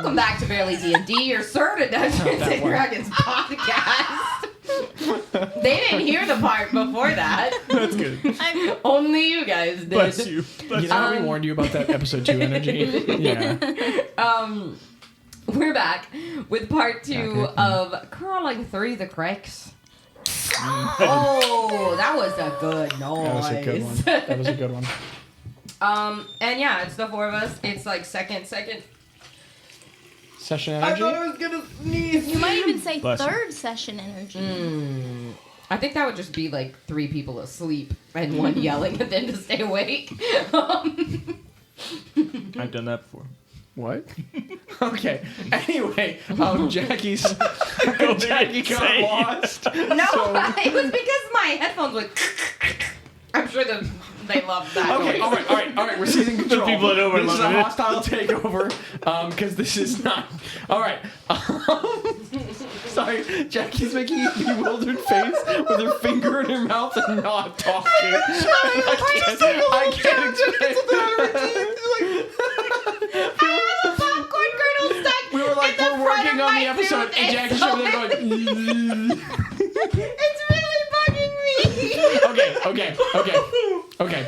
Welcome back to Barely D&D, your sort of Dungeons and Dragons podcast. They didn't hear the part before that. That's good. Only you guys did. Bless you. You know how we warned you about that episode 2 energy? Yeah. We're back with part 2 of Crawling Through the Cracks. Oh, that was a good noise. That was a good one. That was a good one. And yeah, it's the 4 of us. It's like second. Session I energy? thought I was gonna sneeze. You might even say Bless third session energy. I think that would just be like 3 people asleep and one yelling at them to stay awake. I've done that before. What? Okay. Anyway, Jackie got lost. No, it was because my headphones went. I'm sure they loved that. Okay, noise. all right. We're seizing control. people at home This is a loving it. hostile takeover. Because this is not. All right. Sorry, Jackie's making a bewildered face with her finger in her mouth and not talking. I can't explain. Popcorn kernel stuck. We were like, in the we're front working of on my the episode, tooth. and Jackie's over there going. It's really bugging me. Okay.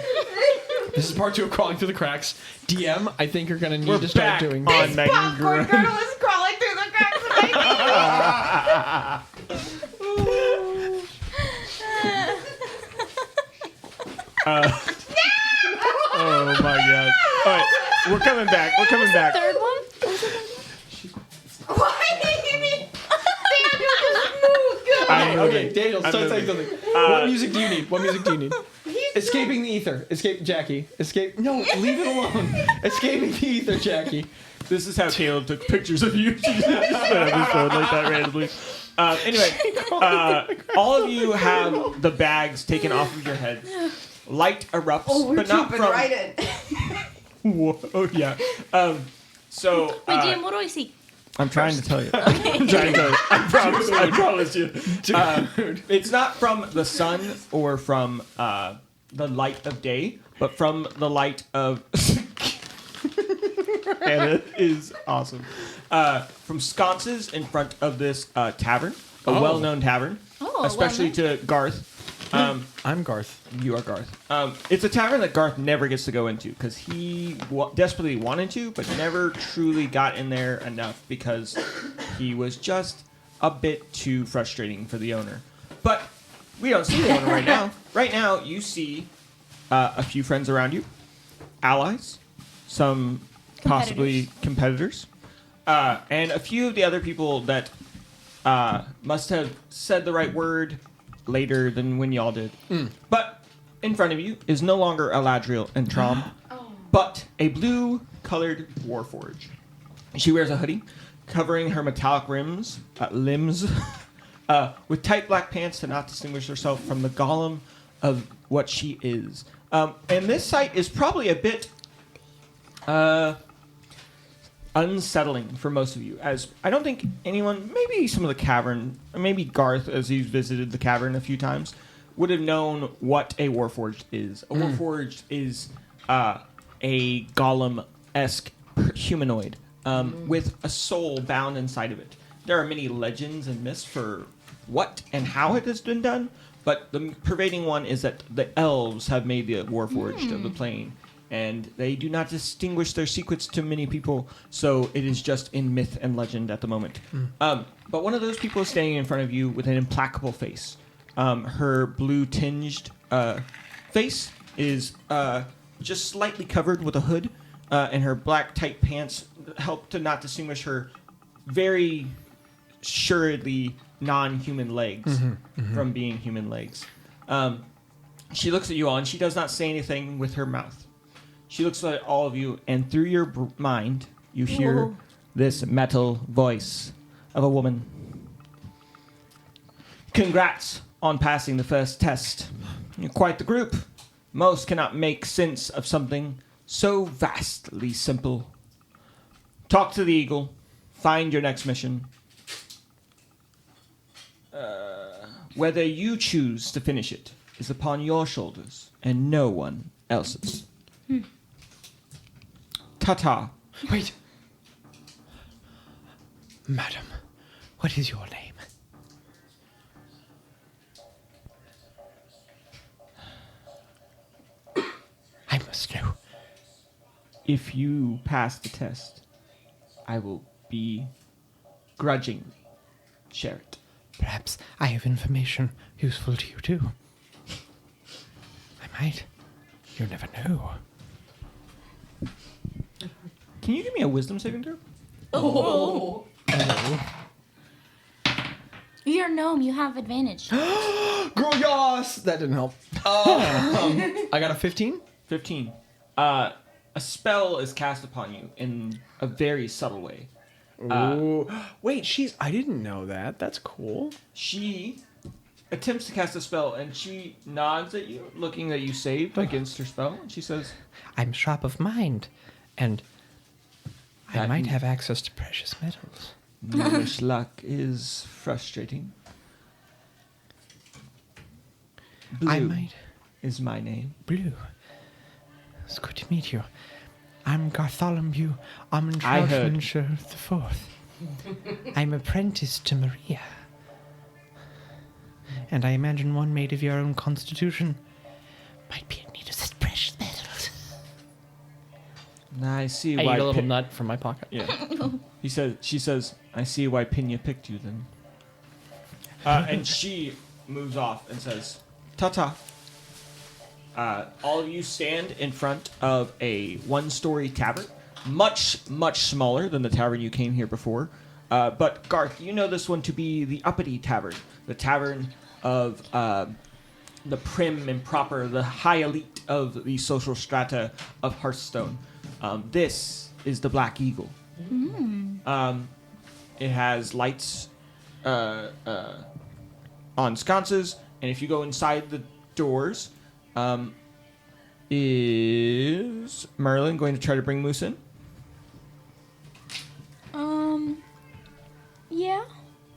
This is part 2 of Crawling Through the Cracks. DM, I think you're going to need We're to start back doing on This Megan popcorn Grimm. kernel is crawling through the cracks of my Oh my god. All right, we're coming back. Third one? Why did you mean? Daniel, just move. Go. Okay, Daniel, start saying something. What music do you need? Escaping the ether. Escape, Jackie. Escape. No, leave it alone. Escaping the ether, Jackie. This is how Caleb took pictures of you. Just an episode like that randomly. Anyway, all of you have the bags taken off of your heads. Light erupts, Oh, we're but not jumping from. right in. Whoa, oh yeah. So Wait, DM, what do I see? I'm trying to tell you. I'm trying to tell you. I promise you. It's not from the sun or from the light of day, but from the light of. And it is awesome. From sconces in front of this tavern, a well-known tavern, Oh, especially to Garth. I'm Garth. You are Garth. It's a tavern that Garth never gets to go into because he desperately wanted to, but never truly got in there enough because he was just a bit too frustrating for the owner. But we don't see the owner right now. Right now, you see a few friends around you, allies, some possibly competitors, and a few of the other people that must have said the right word later than when y'all did. But in front of you is no longer Eladriel and Trom, but a blue-colored warforge. She wears a hoodie covering her metallic limbs with tight black pants to not distinguish herself from the golem of what she is. And this sight is probably a bit unsettling for most of you, as I don't think anyone, maybe some of the cavern, or maybe Garth, as he's visited the cavern a few times, would have known what a warforged is. A warforged is a golem-esque humanoid with a soul bound inside of it. There are many legends and myths for what and how it has been done, but the pervading one is that the elves have made the warforged of the plane. And they do not distinguish their secrets to many people, so it is just in myth and legend at the moment. But one of those people is standing in front of you with an implacable face. Her blue-tinged face is just slightly covered with a hood, and her black tight pants help to not distinguish her very assuredly non-human legs from being human legs. She looks at you all, and she does not say anything with her mouth. She looks at all of you, and through your mind, you hear this metal voice of a woman. Congrats on passing the first test. You're quite the group. Most cannot make sense of something so vastly simple. Talk to the eagle. Find your next mission. Whether you choose to finish it is upon your shoulders and no one else's. Ta-ta. Wait. Madam, what is your name? I must know. If you pass the test, I will grudgingly share it. Perhaps I have information useful to you too. I might. You never know. Can you give me a wisdom saving throw? Oh. You're a gnome. You have advantage. Girl, yas! That didn't help. I got a 15. 15. A spell is cast upon you in a very subtle way. Ooh. Wait, I didn't know that. That's cool. She attempts to cast a spell, and she nods at you, looking that you saved against her spell. And she says, I'm sharp of mind, and I That- might have access to precious metals. "Gnomish luck is frustrating. Blue I might. is my name. Blue. It's good to meet you. I'm Garthalumbew, I heard. Armandshire the Fourth. I'm apprentice to Maria. And I imagine one made of your own constitution might be in need of such precious metals. I see I why. eat a little nut from my pocket. Yeah. She says, I see why Pinya picked you then. And she moves off and says, ta-ta. All of you stand in front of a one-story tavern, much, much smaller than the tavern you came here before. But Garth, you know this one to be the uppity tavern, the tavern of the prim and proper, the high elite of the social strata of Hearthstone. This is the Black Eagle. It has lights on sconces, and if you go inside the doors, is Merlin going to try to bring Moose in? Yeah.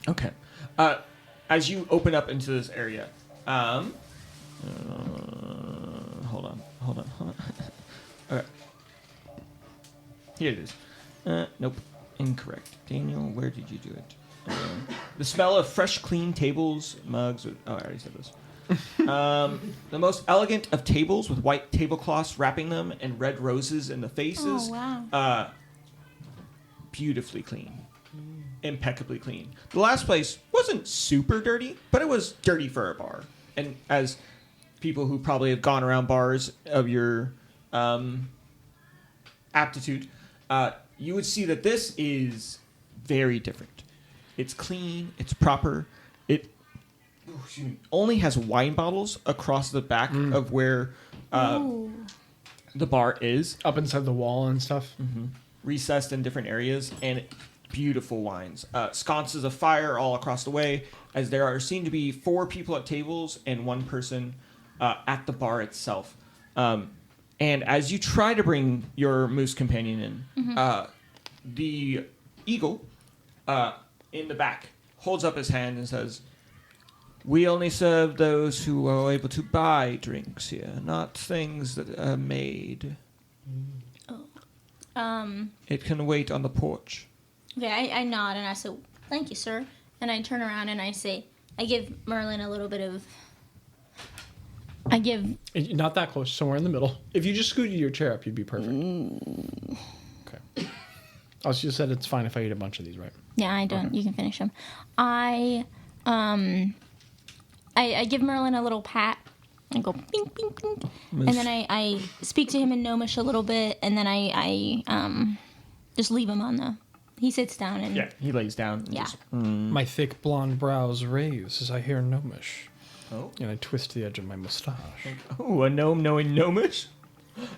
Okay. As you open up into this area, hold on. Okay. Here it is. Nope. Incorrect. Daniel, where did you do it? The smell of fresh, clean tables, mugs. I already said this. The most elegant of tables with white tablecloths wrapping them and red roses in the faces. Oh, wow. Beautifully clean. Impeccably clean. The last place wasn't super dirty, but it was dirty for a bar. And as people who probably have gone around bars of your aptitude, you would see that this is very different. It's clean. It's proper. It only has wine bottles across the back of where the bar is. Up inside the wall and stuff. Recessed in different areas, and beautiful wines. Sconces of fire all across the way, as there are seen to be 4 people at tables and 1 person at the bar itself. And as you try to bring your moose companion in, the eagle in the back holds up his hand and says, "We only serve those who are able to buy drinks here, not things that are made. It can wait on the porch." Okay, I nod and I say, "Thank you, sir." And I turn around and I say, I give Merlin a little bit of. Not that close, somewhere in the middle. If you just scooted your chair up, you'd be perfect. Okay. Oh, so you said it's fine if I eat a bunch of these, right? Yeah, I don't. Okay. You can finish them. I give Merlin a little pat and go bing, bing, bing. And then I speak to him in Gnomish a little bit, and then I just leave him on the. He sits down and. Yeah, he lays down. And Yeah. just, My thick blonde brows raise as I hear Gnomish. Oh. And I twist the edge of my mustache. Oh, a gnome knowing gnomish?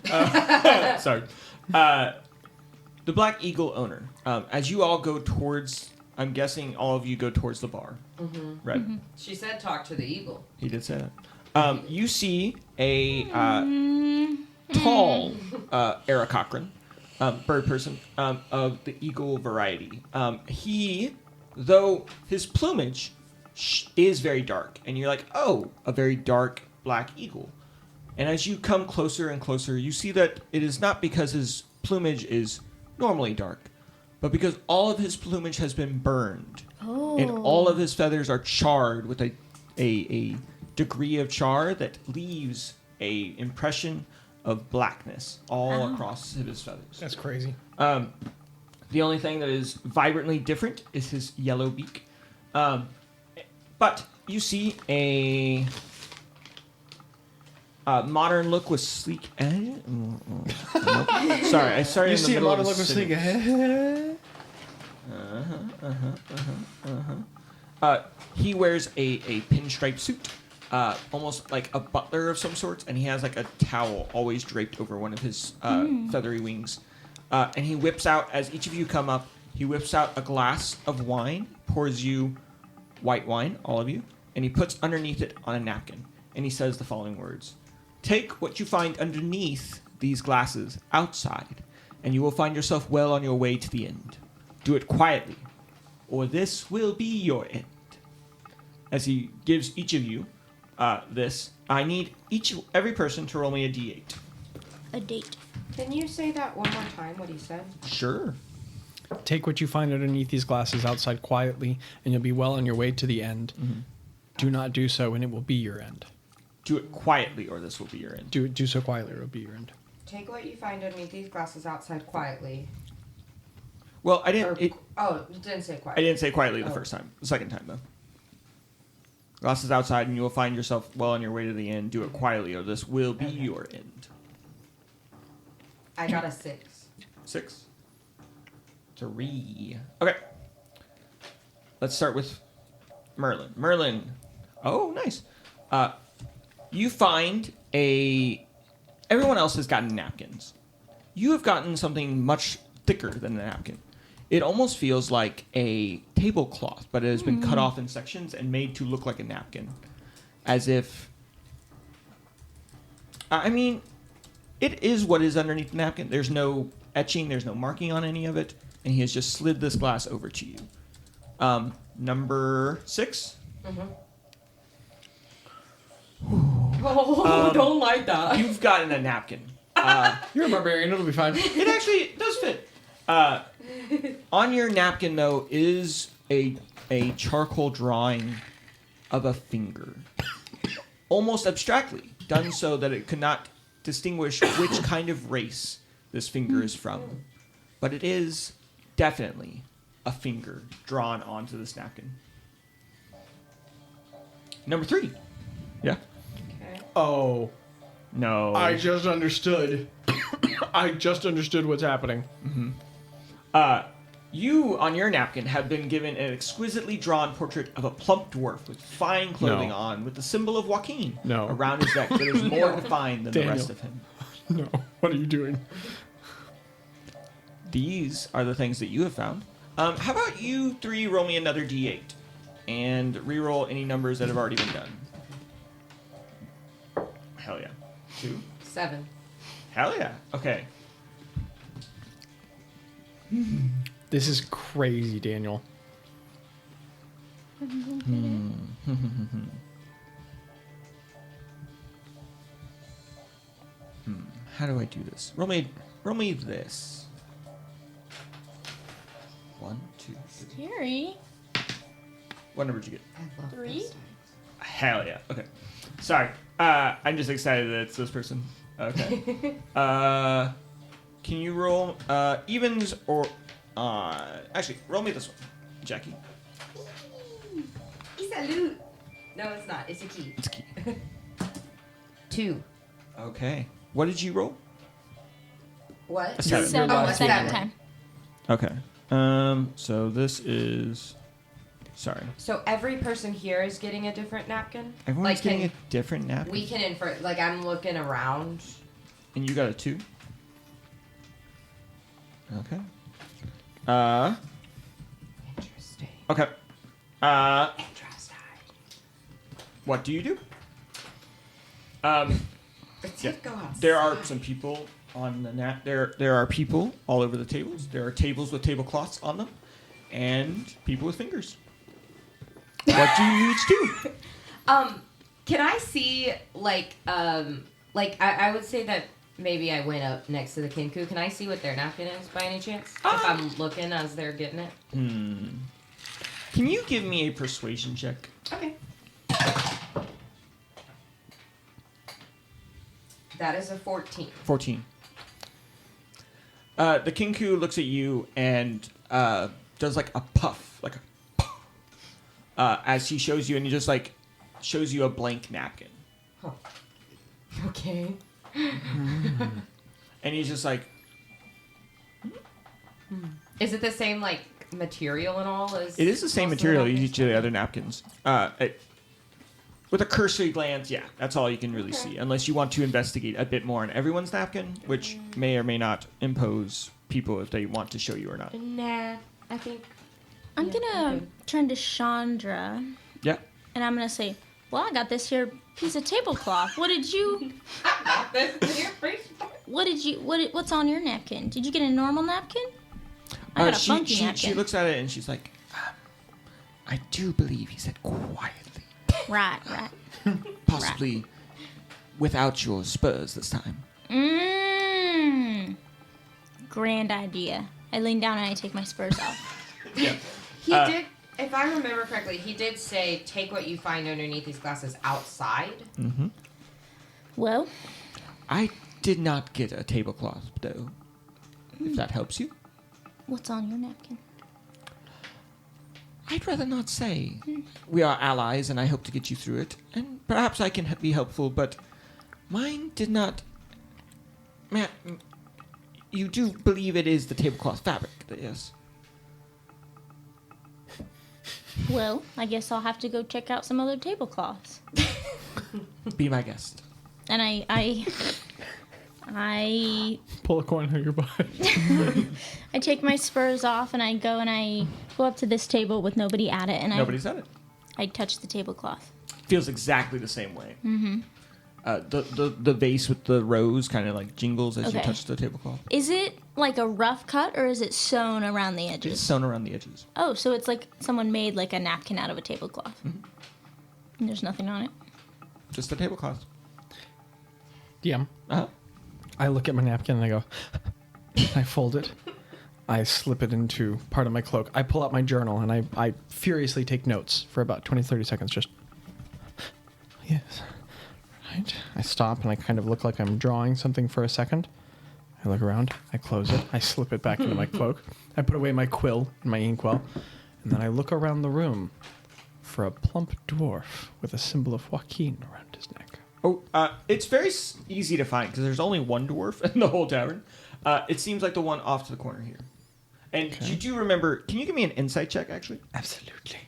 Sorry. The Black Eagle owner. As you all go towards, I'm guessing all of you go towards the bar. Right? She said talk to the eagle. He did say that. You see a tall Era Cochran, bird person of the eagle variety. He, though his plumage is very dark, and you're like, oh, a very dark black eagle. And as you come closer and closer, you see that it is not because his plumage is normally dark, but because all of his plumage has been burned, Oh. and all of his feathers are charred with a degree of char that leaves a impression of blackness all across his feathers. That's crazy. The only thing that is vibrantly different is his yellow beak. But you see a modern look with sleek edge. Nope. Sorry, I started in the middle of a sentence. He wears a pinstripe suit, almost like a butler of some sorts, and he has like a towel always draped over one of his feathery wings. And he whips out, as each of you come up, he whips out a glass of wine, pours you white wine, all of you, and he puts underneath it on a napkin. And he says the following words: "Take what you find underneath these glasses outside, and you will find yourself well on your way to the end. Do it quietly, or this will be your end." As he gives each of you this, I need every person to roll me a d8. A date. Can you say that one more time, what he said? Sure. Take what you find underneath these glasses outside quietly, and you'll be well on your way to the end. Mm-hmm. Do not do so, and it will be your end. Do it quietly, or this will be your end. Do so quietly, or it will be your end. Take what you find underneath these glasses outside quietly. Well, I didn't. You didn't say I quietly. didn't say quietly the first time. The second time, though. Glasses outside, and you will find yourself well on your way to the end. Do it quietly, or this will be your end. I got a 6. 6. 3. Okay. Let's start with Merlin. Merlin. Oh, nice. You find everyone else has gotten napkins. You have gotten something much thicker than a napkin. It almost feels like a tablecloth, but it has been cut off in sections and made to look like a napkin. As if... I mean, it is what is underneath the napkin. There's no etching, there's no marking on any of it, and he has just slid this glass over to you. Number 6. Oh, don't like that. You've gotten a napkin. You're a barbarian. It'll be fine. It actually does fit. On your napkin, though, is a charcoal drawing of a finger. Almost abstractly, done so that it could not distinguish which kind of race this finger is from. But it is definitely a finger drawn onto this napkin. Number 3. Yeah. Okay. Oh, No. I just understood. I just understood what's happening. You, on your napkin, have been given an exquisitely drawn portrait of a plump dwarf with fine clothing No. on, with the symbol of Joaquin No. around his neck that is more defined than Daniel. the rest of him. No, what are you doing? These are the things that you have found. How about you 3 roll me another d8 and re-roll any numbers that have already been done? Hell yeah. 2. 7. Hell yeah. Okay. This is crazy, Daniel. How do I do this? Roll me this. 1, 2, 3. Scary. What number did you get? I love 3? those times. Hell yeah. Okay. Sorry. I'm just excited that it's this person. Okay. Can you roll evens or... actually, roll me this one, Jackie. It's a loot. No, it's not. It's a key. It's key. 2. Okay. What did you roll? What? A 7. Seven. Oh, a Second 7. time. Okay. So this is... Sorry. So every person here is getting a different napkin? Everyone's Like, getting can- a different napkin. We can infer, like, I'm looking around. And you got a 2? Okay. Interesting. Okay. Interesting. What do you do? Let's Yeah. go outside. There are some people on the there are people all over the tables. There are tables with tablecloths on them, and people with fingers. What do you each do? Can I see, I would say that maybe I went up next to the Kinku. Can I see what their napkin is by any chance? If I'm looking as they're getting it. Can you give me a persuasion check? Okay. That is a 14. 14. The Kinku looks at you and does like a puff, like a puff, as he shows you, and he just like shows you a blank napkin. Huh. Okay. And he's just like, Is it the same like material and all as? it is the same most of the material as napkins? each of the other napkins. With a cursory glance, yeah, that's all you can really see, unless you want to investigate a bit more on everyone's napkin, which may or may not impose people if they want to show you or not. Nah, I think. I'm Yeah, gonna okay. turn to Chandra, Yeah. and I'm gonna say, "Well, I got this here piece of tablecloth. What's on your napkin? Did you get a normal napkin? I got a funky napkin." She looks at it and she's like, I do believe he said quietly. Right. Possibly without your spurs this time. Grand idea. I lean down and I take my spurs off. Yeah. He did, if I remember correctly, he did say, take what you find underneath these glasses outside. Mm-hmm. Well, I did not get a tablecloth, though. If that helps you. what's on your napkin? I'd rather not say. We are allies, and I hope to get you through it. And perhaps I can be helpful, but mine did not... Matt, you do believe it is the tablecloth fabric, yes? Well, I guess I'll have to go check out some other tablecloths. Be my guest. And I Pull a coin out of your butt. I take my spurs off and I go up to this table with nobody at it and Nobody's at it. I touch the tablecloth. Feels exactly the same way. Mm-hmm. The vase with the rose kind of like jingles as you Okay. touch the tablecloth. Is it like a rough cut or is it sewn around the It's edges? sewn around the edges. Oh, so it's like someone made like a napkin out of a tablecloth. Mm-hmm. And there's nothing on it. Just the tablecloth. DM. Uh-huh. I look at my napkin and I go, I fold it. I slip it into part of my cloak. I pull out my journal and I furiously take notes for about 20, 30 seconds. Just, yes. Right. I stop and I kind of look like I'm drawing something for a second. I look around. I close it. I slip it back into my cloak. I put away my quill and my inkwell. And then I look around the room for a plump dwarf with a symbol of Joaquin around his neck. Oh, it's very easy to find because there's only one dwarf in the whole tavern. It seems like the one off to the corner here. And Okay. you do remember... Can you give me an insight check, actually? Absolutely.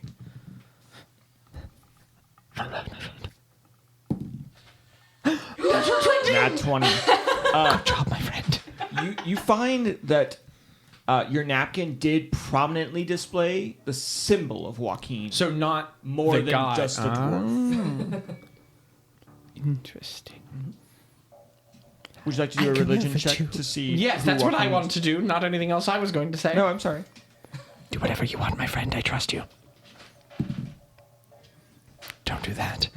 Nat 20. Good job, my friend. You find that your napkin did prominently display the symbol of Joaquin. So not more the than guy. just a dwarf. Interesting. Would you like to do a religion check to see? Yes, who that's what I Joaquin wanted to do. Not anything else I was going to say. is? No, I'm sorry. Do whatever you want, my friend. I trust you. Don't do that.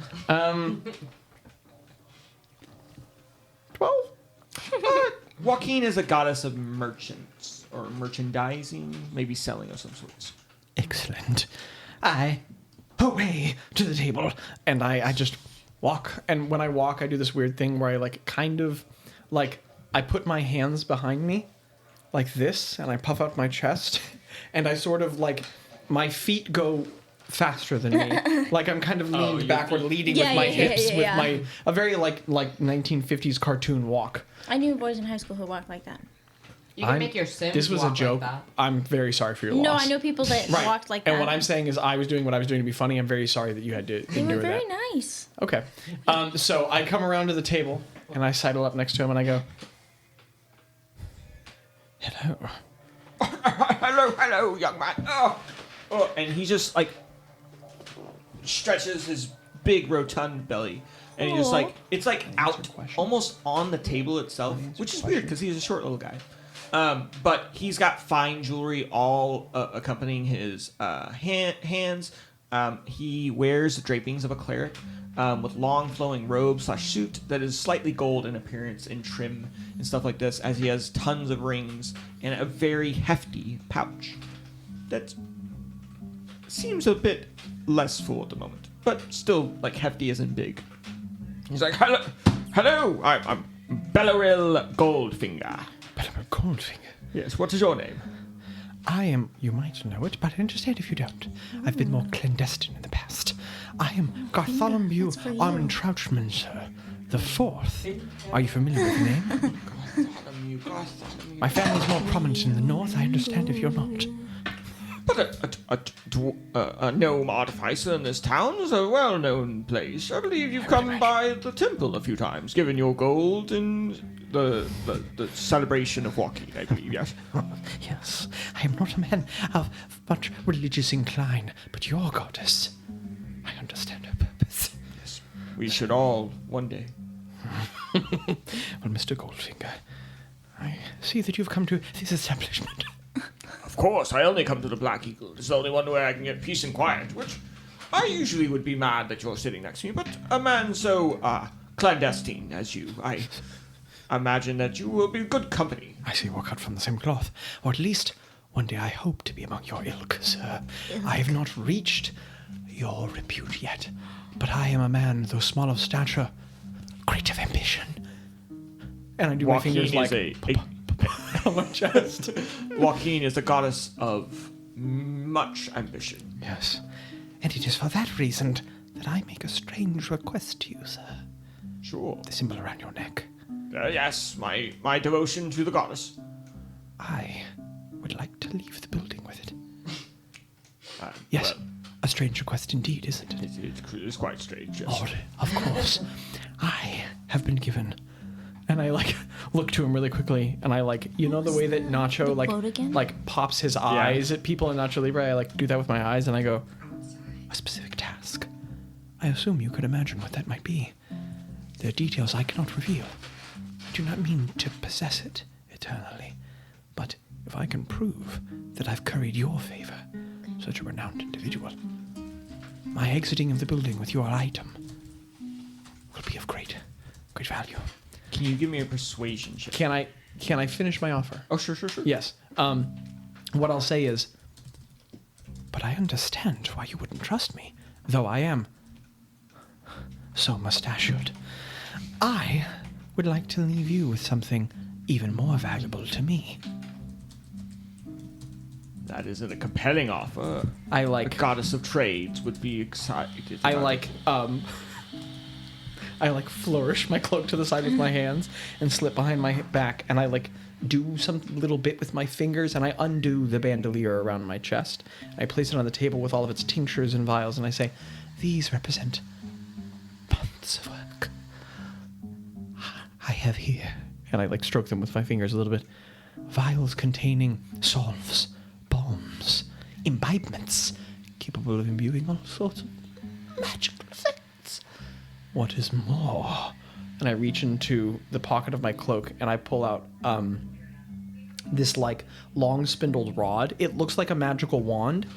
12. Joaquin is a goddess of merchants or merchandising, maybe selling of some sorts. Excellent. I away to the table, and I just walk. And when I walk, I do this weird thing where I I put my hands behind me like this, and I puff out my chest, and I sort of my feet go faster than me. Like I'm kind of leaned backward, leading with my hips, with a very like 1950s cartoon walk. I knew boys in high school who walked like that. You can make your Sims This was walk a joke. Like that. I'm very sorry for your No, loss. I know people that Right. walked like that. And what I'm saying is I was doing what I was doing to be funny. I'm very sorry that you had to They endure were very that. nice. Okay. So I come around to the table and I sidle up next to him and I go, hello. Hello, young man. Oh, and he just stretches his big rotund belly, and he just Aw. it's out question. almost on the table itself, which is weird because he's a short little guy. But he's got fine jewelry all accompanying his hands. He wears the drapings of a cleric with long flowing robe / suit that is slightly gold in appearance and trim and stuff like this, as he has tons of rings and a very hefty pouch that seems a bit less full at the moment, but still like hefty as in big. He's like, hello, I'm Belleril Goldfinger. Belleril Goldfinger? Yes, what is your name? I am, you might know it, but I understand if you don't. I've been more clandestine in the past. I am Garthalumbew Armentrouchman, sir, the fourth. Are you familiar with the name? Gartholomew. My family's more prominent in the north. I understand if you're not. But a gnome artificer in this town is a well-known place. I believe you've come by the temple a few times, given your gold and the celebration of walking, I believe, yes? Yes, I am not a man of much religious incline, but your goddess, I understand her purpose. Yes, we should all one day. Well, Mr. Goldfinger, I see that you've come to this establishment. Of course, I only come to the Black Eagle. It's the only one where I can get peace and quiet, which I usually would be mad that you're sitting next to me, but a man so clandestine as you, I imagine that you will be good company. I see we're cut from the same cloth, or at least one day I hope to be among your ilk, sir. I have not reached your repute yet, but I am a man, though small of stature, great of ambition. And I do my fingers like on my chest. Joaquin is the goddess of much ambition. Yes, and it is for that reason that I make a strange request to you, sir. Sure. The symbol around your neck. Yes, my devotion to the goddess. I would like to leave the building with it. Yes, well, a strange request indeed, isn't it? It's quite strange, yes. Odd, of course. I have been given, and I look to him really quickly, and I you know the way that Nacho pops his eyes at people in Nacho Libre. I do that with my eyes, and I go, a specific task. I assume you could imagine what that might be. There are details I cannot reveal. I do not mean to possess it eternally, but if I can prove that I've curried your favor, such a renowned individual, my exiting of the building with your item will be of great value. Can you give me a persuasion check? Can I finish my offer? Oh, sure. Yes. What I'll say is, but I understand why you wouldn't trust me, though I am so mustachioed. I would like to leave you with something even more valuable to me. That isn't a compelling offer. A goddess of trades would be excited. I flourish my cloak to the side with my hands and slip behind my back, and I do some little bit with my fingers, and I undo the bandolier around my chest. I place it on the table with all of its tinctures and vials, and I say, these represent months of work. I have here, and I stroke them with my fingers a little bit, vials containing salves, balms, imbibements, capable of imbuing all sorts of magical effects. What is more, and I reach into the pocket of my cloak and I pull out this long spindled rod. It looks like a magical wand,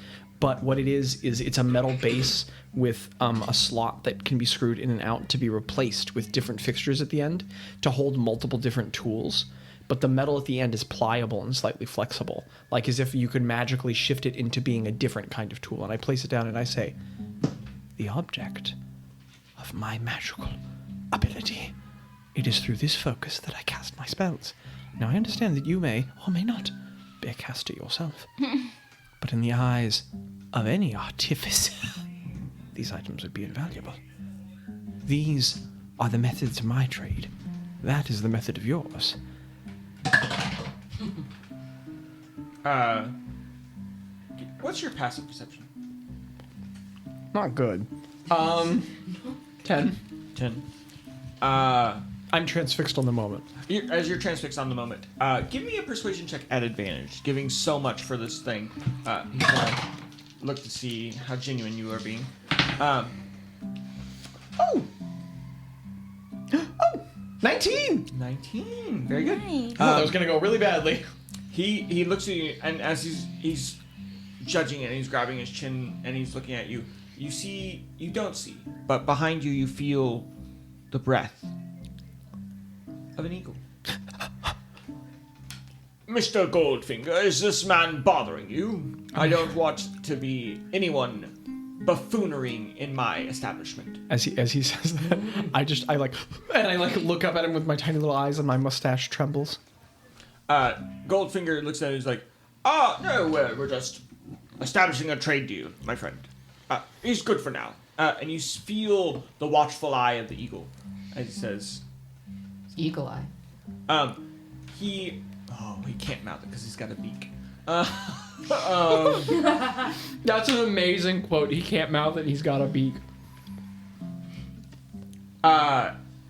but what it is it's a metal base with a slot that can be screwed in and out to be replaced with different fixtures at the end to hold multiple different tools. But the metal at the end is pliable and slightly flexible, as if you could magically shift it into being a different kind of tool. And I place it down and I say, the object of my magical ability. It is through this focus that I cast my spells. Now, I understand that you may or may not be a caster yourself. But in the eyes of any artificer, these items would be invaluable. These are the methods of my trade. That is the method of yours. What's your passive perception? Not good. 10. 10. I'm transfixed on the moment. As you're transfixed on the moment, give me a persuasion check at advantage, giving so much for this thing. He's gonna look to see how genuine you are being. 19! 19. Very good. Nice. That was gonna go really badly. He looks at you, and as he's judging it, and he's grabbing his chin, and he's looking at you, You don't see, but behind you, you feel the breath of an eagle. Mr. Goldfinger, is this man bothering you? I don't want to be anyone buffoonery in my establishment. As he says that, I look up at him with my tiny little eyes and my mustache trembles. Goldfinger looks at it and is like, no, we're just establishing a trade deal, my friend. He's good for now. And you feel the watchful eye of the eagle as he says, Eagle eye. he can't mouth it because he's got a beak. That's an amazing quote. He can't mouth it. He's got a beak.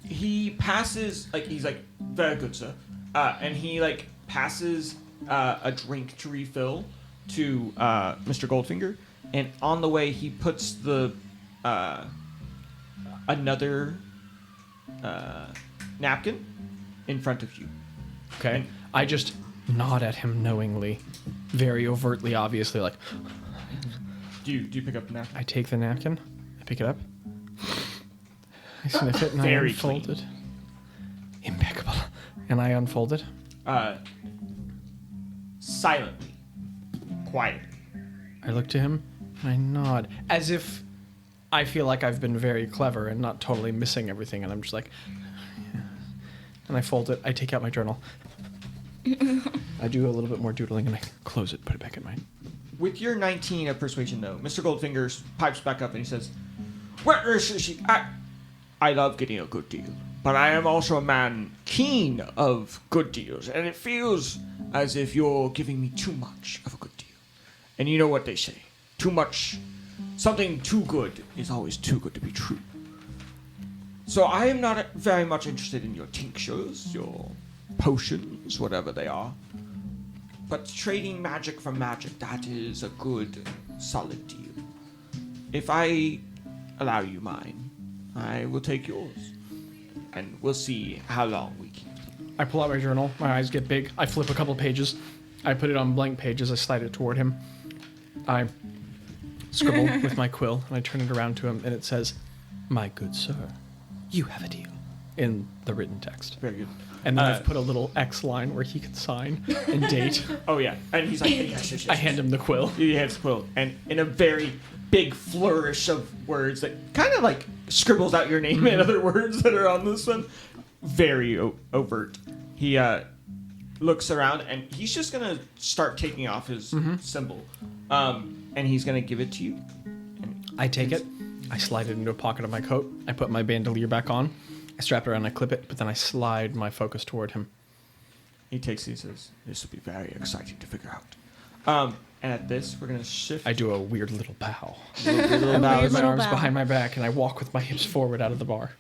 He passes, he's like, very good, sir. And he, passes a drink to refill to Mr. Goldfinger. And on the way, he puts the another napkin in front of you. Okay. And I just nod at him knowingly, very overtly, obviously, like... Do you pick up the napkin? I take the napkin, I pick it up, I sniff it, and Very I unfold clean. it. Impeccable. And I unfold it. Silently. Quietly. I look to him, and I nod, as if I feel like I've been very clever and not totally missing everything, and I'm just like... Yeah. And I fold it, I take out my journal. I do a little bit more doodling, and I close it, put it back in mine. With your 19 of persuasion, though, Mr. Goldfinger pipes back up and he says, well, I love getting a good deal, but I am also a man keen of good deals, and it feels as if you're giving me too much of a good deal. And you know what they say, too much, something too good is always too good to be true. So I am not very much interested in your tinctures, your potions, whatever they are. But trading magic for magic, that is a good, solid deal. If I allow you mine, I will take yours. And we'll see how long we keep. I pull out my journal, my eyes get big, I flip a couple pages, I put it on blank pages, I slide it toward him. I scribble with my quill, and I turn it around to him, and it says, "My good sir, you have a deal," in the written text. Very good. And then I've put a little X line where he can sign and date. Oh, yeah. And he's like, yes. I hand him the quill. He hands the quill. And in a very big flourish of words that kind of scribbles out your name and other words that are on this one, very overt. He looks around, and he's just going to start taking off his symbol. And he's going to give it to you. I take it. I slide it into a pocket of my coat. I put my bandolier back on. I strap it around, I clip it, but then I slide my focus toward him. He takes it and says, this will be very exciting to figure out. And at this, we're going to shift. I do a weird little bow. little bow. I put my Little arms bow. behind my back, and I walk with my hips forward out of the bar.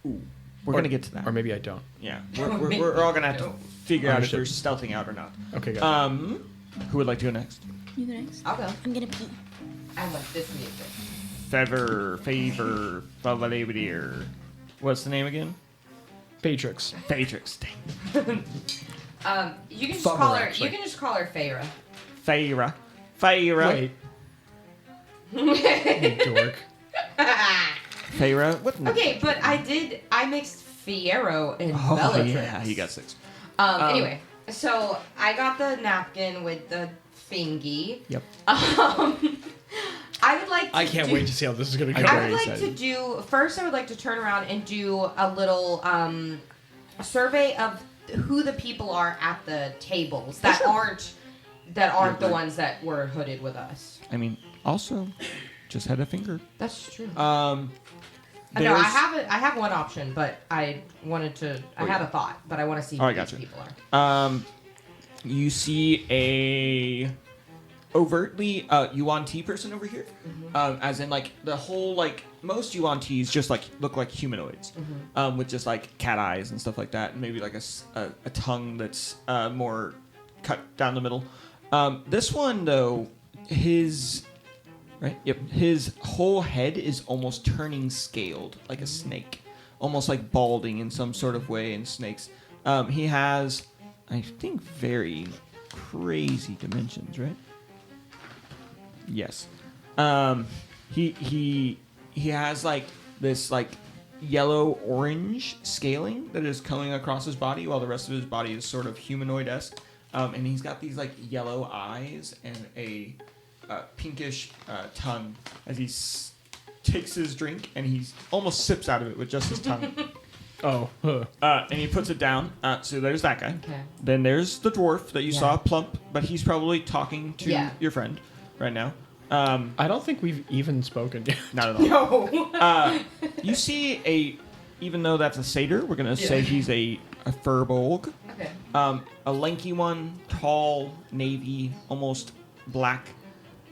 Ooh, we're going to get to that. Or maybe I don't. Yeah, we're all going to have to figure out if they're stealthing out or not. Okay, got it. Who would like to go next? You go next. I'll go. I'm gonna pee. I like this music. Favor, Favalier. What's the name again? Fyeratrix. Fyeratrix. You can just Bummer, call her. actually. You can just call her Feyre. Fyra. Wait. You dork. Fyra. What? Okay, but I mixed Fiero and Oh, Bellatrix. yeah, he got 6. Anyway, so I got the napkin with the thingy. Yep. I would like to I can't wait to see how this is going to go. I'm I very would like excited. to do first. I would like to turn around and do a little survey of who the people are at the tables that aren't the ones that were hooded with us. I mean, also, just had a finger. That's true. There's, No, I have one option, but I wanted to. I had a thought, but I want to see who I these gotcha. people are. You see a overtly Yuan Ti person over here, as in the whole most Yuan Tis just look like humanoids, with just cat eyes and stuff like that, and maybe a tongue that's more cut down the middle. This one though, his whole head is almost turning scaled like a snake, almost balding in some sort of way in snakes. He has, I think, very crazy dimensions, right? Yes. He has like this like yellow orange scaling that is coming across his body, while the rest of his body is sort of humanoid-esque. And he's got these like yellow eyes and a pinkish tongue as he takes his drink and he almost sips out of it with just his tongue. And he puts it down. So there's that guy. Okay. Then there's the dwarf that you saw plump, but he's probably talking to your friend right now. I don't think we've even spoken yet. Not at all. No. You see even though that's a satyr, we're going to say he's a furbolg. Okay. A lanky one, tall, navy, almost black.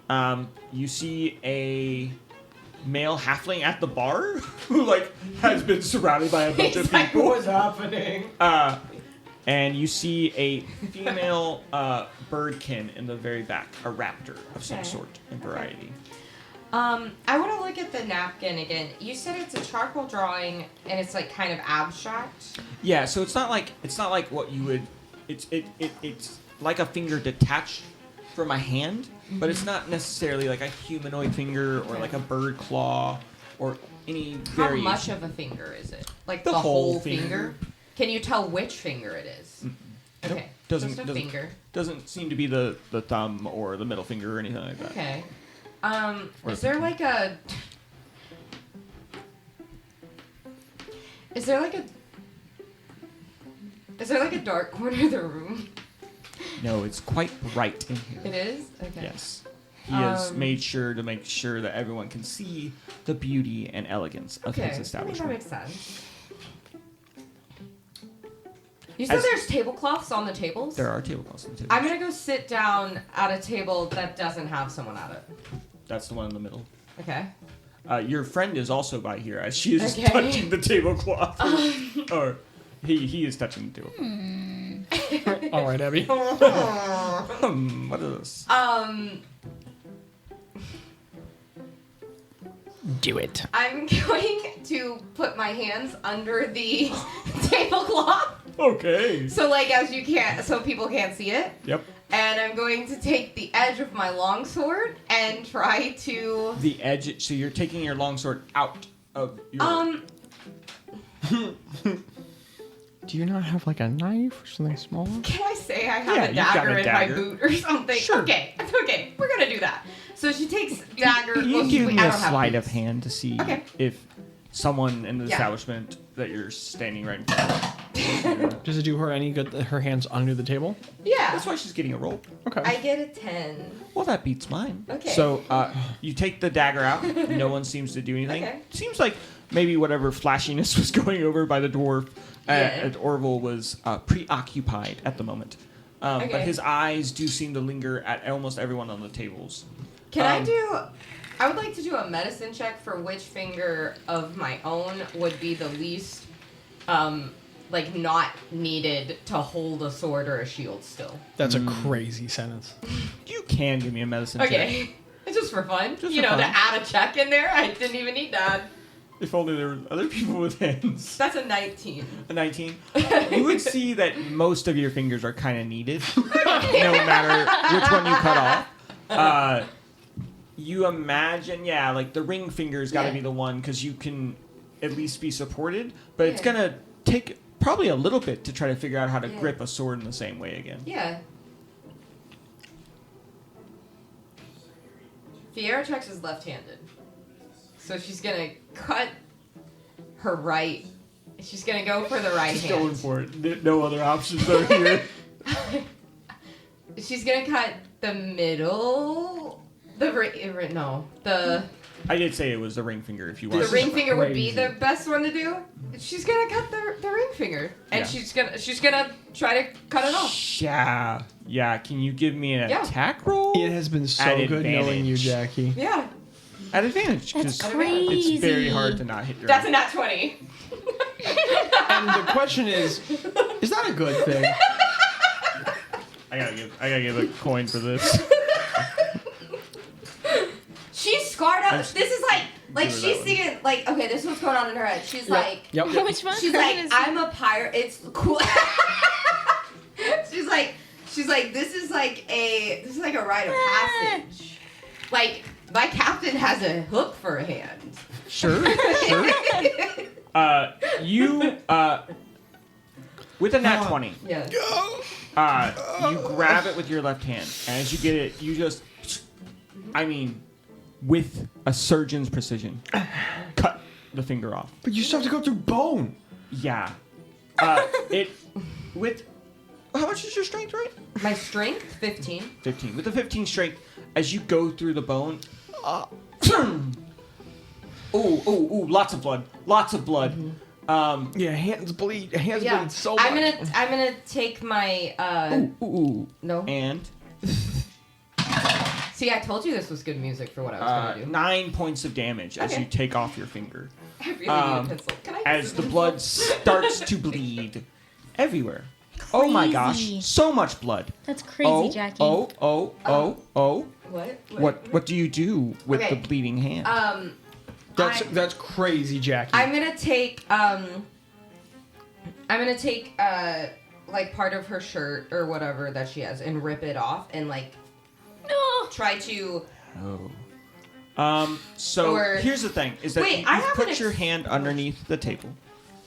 You see a male halfling at the bar who has been surrounded by a bunch of people. What's happening? And you see a female birdkin in the very back, a raptor of some sort and variety. I want to look at the napkin again. You said it's a charcoal drawing and it's like kind of abstract. Yeah, so it's not like what you would. It's like a finger detached from a hand, but it's not necessarily like a humanoid finger or like a bird claw or any How variation. much of a finger is it? Like The the whole whole finger. finger? Can you tell which finger it is? Okay. Just a finger. Doesn't seem to be the thumb or the middle finger or anything like that. Okay. Is there like a dark corner of the room? No, it's quite bright in here. It is? Okay. Yes. He has made sure that everyone can see the beauty and elegance of his I think that establishment. makes sense. You said there's tablecloths on the tables? There are tablecloths on the table. I'm gonna go sit down at a table that doesn't have someone at it. That's the one in the middle. Okay. Your friend is also by here as she is Okay. touching the tablecloth. Or he is touching the table. All right, Abby. What is this? Do it. I'm going to put my hands under the tablecloth. Okay. So so people can't see it. Yep. And I'm going to take the edge of my longsword and try to The edge. So you're taking your longsword out of your. Do you not have like a knife or something small? Can I say I have Yeah, a you've got dagger a in dagger. my boot or something? Sure. Okay, we're gonna do that. So she takes dagger. Can you well, give wait, me I a don't have sleight of boots. hand to see Okay. if someone in the Yeah. establishment that you're standing right in front of. Does it do her any good that her hand's under the table? Yeah. That's why she's getting a roll. Okay. I get a 10. Well, that beats mine. Okay. So you take the dagger out. No one seems to do anything. Okay. Seems like maybe whatever flashiness was going over by the dwarf at Orville was preoccupied at the moment. But Okay. his eyes do seem to linger at almost everyone on the tables. Can I would like to do a medicine check for which finger of my own would be the least, not needed to hold a sword or a shield still. That's a crazy sentence. You can give me a medicine check. Okay. It's just for fun. Just you for know, to fun. add a check in there, I didn't even need that. If only there were other people with hands. That's a 19. A 19. You would see that most of your fingers are kind of needed, no matter which one you cut off. You imagine, the ring finger's got to be the one because you can at least be supported, but it's going to take probably a little bit to try to figure out how to grip a sword in the same way again. Yeah. Fyeratrix is left-handed. So she's going to cut her right. She's going to go for the right Just hand. going for it. No other options over here. She's going to cut the middle. The I did say it was the ring finger if you the want. ring finger would be crazy. the best one to do. She's going to cut the ring finger. And Yeah. she's going to try to cut it off. Yeah. Yeah. Can you give me an Yeah. attack roll? It has been so At good knowing you, advantage. Jackie. Yeah. At advantage. That's 'cause crazy. It's very hard to not hit your. That's a nat 20. And the question is that a good thing? I gotta give a coin for this. She's scarred up. I'm This is like give her she's that thinking okay, this is what's going on in her head. She's like Yep. Which one? she's like I'm a pirate. It's cool. she's like this is like a rite of passage. Like My captain has a hook for a hand. Sure. You with a nat 20. Yeah. You grab it with your left hand. And as you get it, you just, with a surgeon's precision, cut the finger off. But you still have to go through bone. Yeah. How much is your strength, right? My strength, 15. 15. With the 15 strength, as you go through the bone, lots of blood. Lots of blood. Yeah, hands bleed. Hands Yeah. bleed so much. I'm gonna take my no. And See, I told you this was good music for what I was gonna do. 9 points of damage as Okay. you take off your finger. I really need a pencil. Can I use As a the pencil? blood starts to bleed everywhere. Oh my Crazy. gosh, so much blood. That's crazy, Jackie. What do you do with Okay. the bleeding hand? That's crazy, Jackie. I'm gonna take like part of her shirt or whatever that she has and rip it off and like No. try to. So or- here's the thing: is that Wait, I you've have put an your hand underneath the table,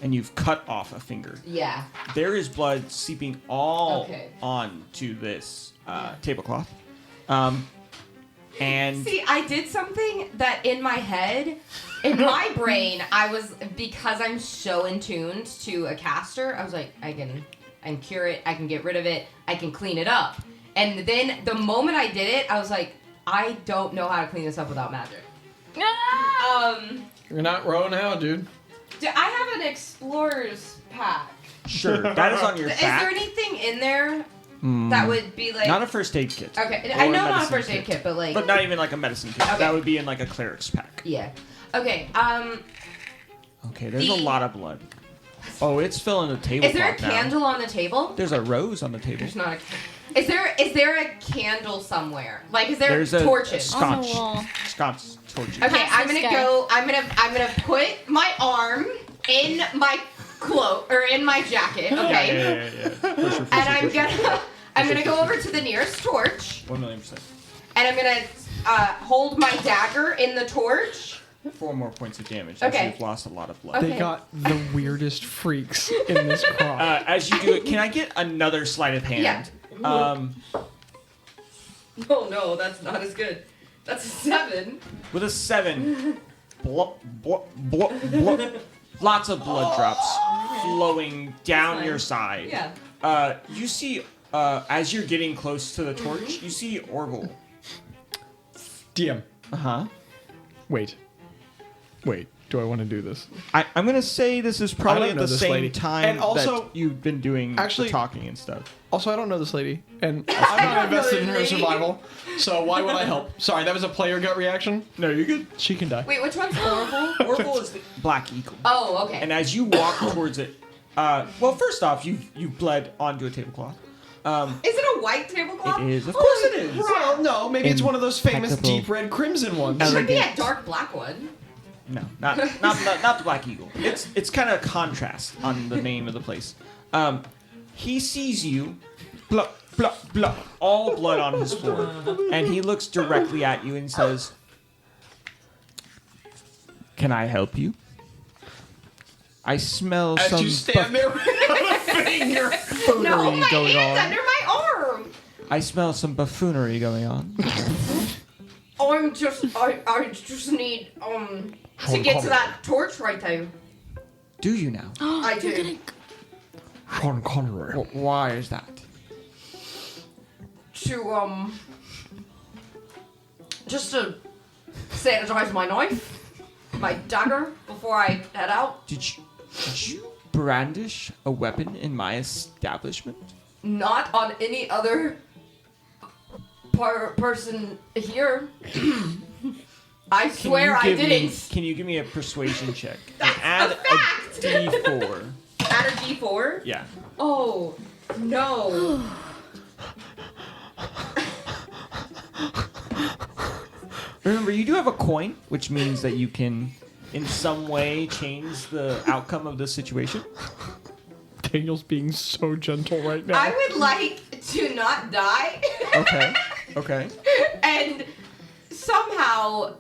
and you've cut off a finger. Yeah. There is blood seeping all Okay. onto this tablecloth. And See, I did something that in my head, in my brain, I was, because I'm so in tuned to a caster, I was like, I can cure it, I can get rid of it, I can clean it up. And then the moment I did it, I was like, I don't know how to clean this up without magic. Ah! You're not row now, dude. I have an explorer's pack. sure, that is on your Is back. there anything in there that would be like... Not a first aid kit. Okay, Or I know not a medicine first aid kit, but like... But not even like a medicine kit. Okay. That would be in like a cleric's pack. Yeah. Okay, Okay, there's a The- lot of blood. Oh, it's filling the tablecloth is there a now. candle on the table? There's a rose on the table. There's not a... Is there a candle somewhere? Like, is there There's a torches? On the scotch. wall. Scotch torches. Okay, Pass I'm this gonna guy. go. I'm gonna put my arm in my cloak or in my jacket. Okay, Yeah. For sure. and I'm gonna go over to the nearest torch, 1,000,000%. and I'm gonna hold my dagger in the torch. 4 more points of damage. Okay. You've lost a lot of blood. Okay. They got the weirdest freaks in this crop. As you do it, can I get another sleight of hand? Yeah. Oh no, that's not as good. That's a 7. With a 7, blop, blop, blop, blop. Lots of blood drops flowing down fine. your side. Yeah. You see, as you're getting close to the torch, you see Orville. DM. Uh-huh. Wait. Do I want to do this? I'm going to say this is probably I at don't know the this same lady. time And also- that you've been doing Actually- the talking and stuff. Also, I don't know this lady, and I'm not invested in her lady. survival, so why would I help? Sorry, that was a player gut reaction. No, you're good. She can die. Wait, which one's Orville? Orville is the Black Eagle. Oh, okay. And as you walk towards it, well, first off, you've bled onto a tablecloth. Is it a white tablecloth? It is. Of course it is. Well, no, maybe it's one of those famous Impeccable. deep red crimson ones. It should be a Elegant. dark black one. No, not the Black Eagle. It's kind of a contrast on the name of the place. He sees you, blah, blah, blah, all blood on his floor, and he looks directly at you and says, "Can I help you? I smell As some you stand there with a finger. buffoonery No, my going hand's on. under my arm. I smell some buffoonery going on." I just need to get to that torch right there. Do you now? I do. Sean Connery. Why is that? To just to sanitize my knife, my dagger before I head out. Did you brandish a weapon in my establishment? Not on any other person here. I swear I didn't. Can you give me a persuasion check? And That's add a fact. D4. Add a D4? Yeah. Oh, no. Remember, you do have a coin, which means that you can, in some way, change the outcome of the situation. Daniel's being so gentle right now. I would like to not die. Okay. Okay. And somehow how.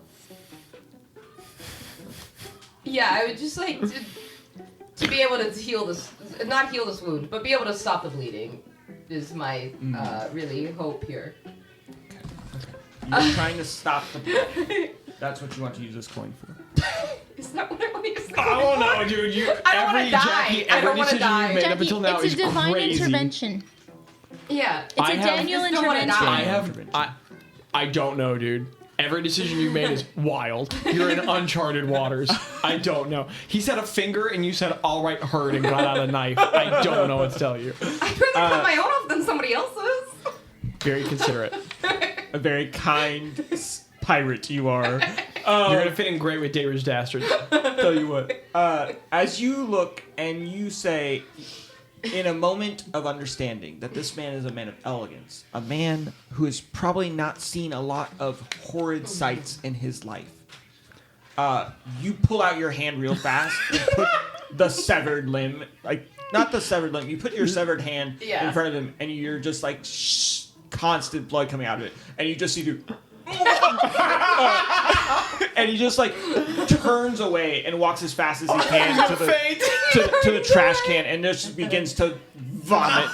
Yeah, I would just like to be able to heal this, not heal this wound, but be able to stop the bleeding. Is my really hope here. You're trying to stop the bleeding. That's what you want to use this coin for. Is that what I want to use the coin I don't for? know, dude. I don't wanna die. Jackie, I every don't wanna decision die. you've made up Jackie, until now it's is a divine crazy. intervention. Yeah. It's I a have- Daniel I just don't wanna intervention. die. I don't know, dude. Every decision you made is wild. You're in uncharted waters. I don't know. He said a finger and you said all right hurt and got out a knife. I don't know what to tell you. I'd rather cut my own off than somebody else's. Very considerate. A very kind pirate you are. You're gonna fit in great with David's Dastards. Tell you what. As you look and you say, in a moment of understanding that this man is a man of elegance, a man who has probably not seen a lot of horrid sights in his life, you pull out your hand real fast and put the severed limb, like, not the severed limb, you put your severed hand in front of him and you're just like, constant blood coming out of it. And you just see through. And he just like turns away and walks as fast as he can to the trash can and just begins to vomit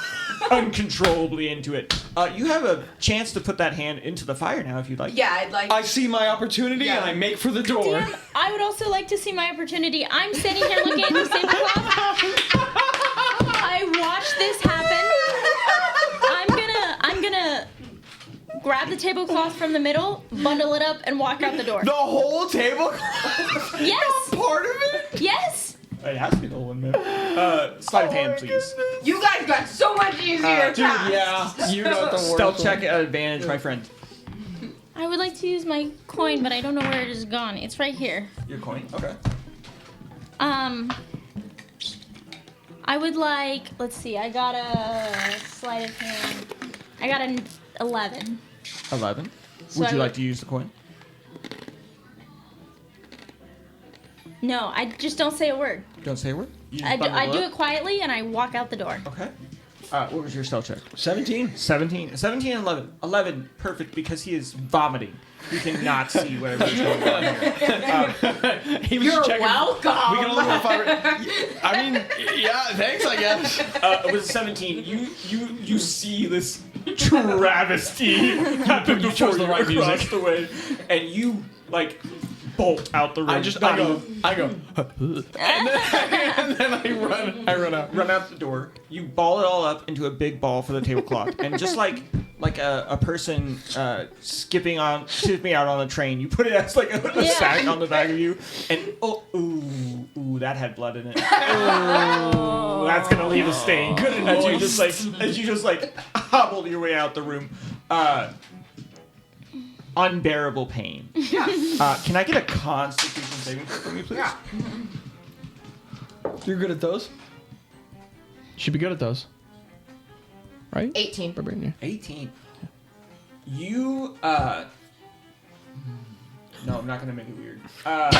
uncontrollably into it. You have a chance to put that hand into the fire now if you'd like. Yeah, I'd like. I see my opportunity and I make for the door. Damn, I would also like to see my opportunity. I'm sitting here looking at the tablecloth. I watched this happen. I'm gonna grab the tablecloth from the middle, bundle it up, and walk out the door. The whole table? Yes. Part of it? Yes. It has to be the whole one, man. Sleight of hand, please. You guys got so much easier Dude, tasks. yeah. You got the worst. Stealth check at advantage, my friend. I would like to use my coin, but I don't know where it is gone. It's right here. Your coin? Okay. I would like. Let's see. I got a sleight of hand. I got an 11. 11. So Would I you would- like to use the coin? No, I just don't say a word. Don't say a word. You just I bundle do up? it quietly and I walk out the door. Okay. What was your stealth check? 17. 17. 17 and 11. 11, perfect, because he is vomiting. He cannot see whatever's going on here. He was You're checking. welcome. We can only have 5. I mean, yeah, thanks, I guess. With 17, you see this travesty happen You before chose the you right across music. the way, and you like bolt out the room. I go, and then I run out. Run out the door. You ball it all up into a big ball for the tablecloth, and just like a person skipping out on a train, you put it as like a sack on the back of you, and ooh, that had blood in it. Ooh, that's gonna leave a stain. Good as you just like hobble your way out the room. Unbearable pain. Yeah. Can I get a Constitution saving throw from you, please? Yeah. You're good at those? Should be good at those. Right? 18. Barbarian, 18. You, no, I'm not gonna make it weird. I'm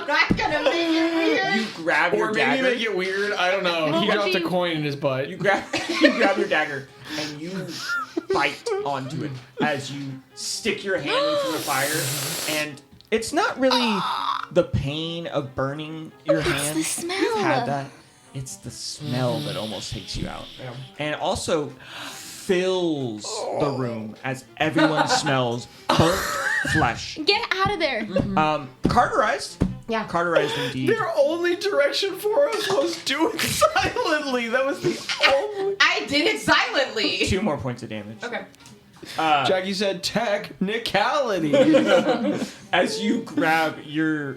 not gonna make it weird. You grab yeah. your Or maybe dagger. make it weird. I don't know. He dropped a coin in his butt. You grab your dagger and you bite onto it as you stick your hand into the fire, and it's not really the pain of burning your hand. the smell. You've had that. It's the smell that almost takes you out, and it also fills the room as everyone smells burnt flesh. Get out of there. Carterized. Yeah. Carterized indeed. Their only direction for us was do it silently. That was the only. I did it silently. 2 more points of damage. Okay. Jackie said technicality. As you grab your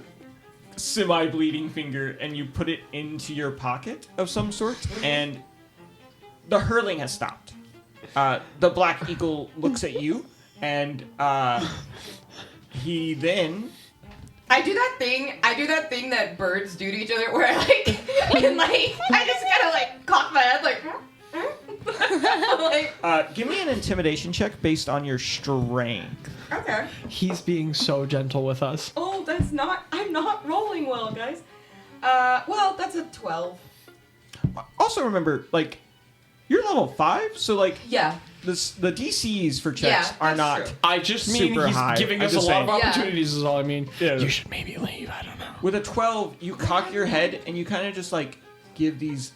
semi-bleeding finger and you put it into your pocket of some sort, and the hurling has stopped. The Black Eagle looks at you, and he then... I do that thing that birds do to each other where I I just gotta like cock my head like like, give me an intimidation check based on your strength. okay. He's being so gentle with us. Oh, I'm not rolling well, guys. Well, that's a 12. Also remember, like, you're level 5, so like, Yeah. the DCs for checks are that's not. true. I just mean Super he's high. giving I'm us a just lot of saying. opportunities is all I mean. Yeah. You should maybe leave. I don't know. With a 12, you cock your head and you kind of just like give these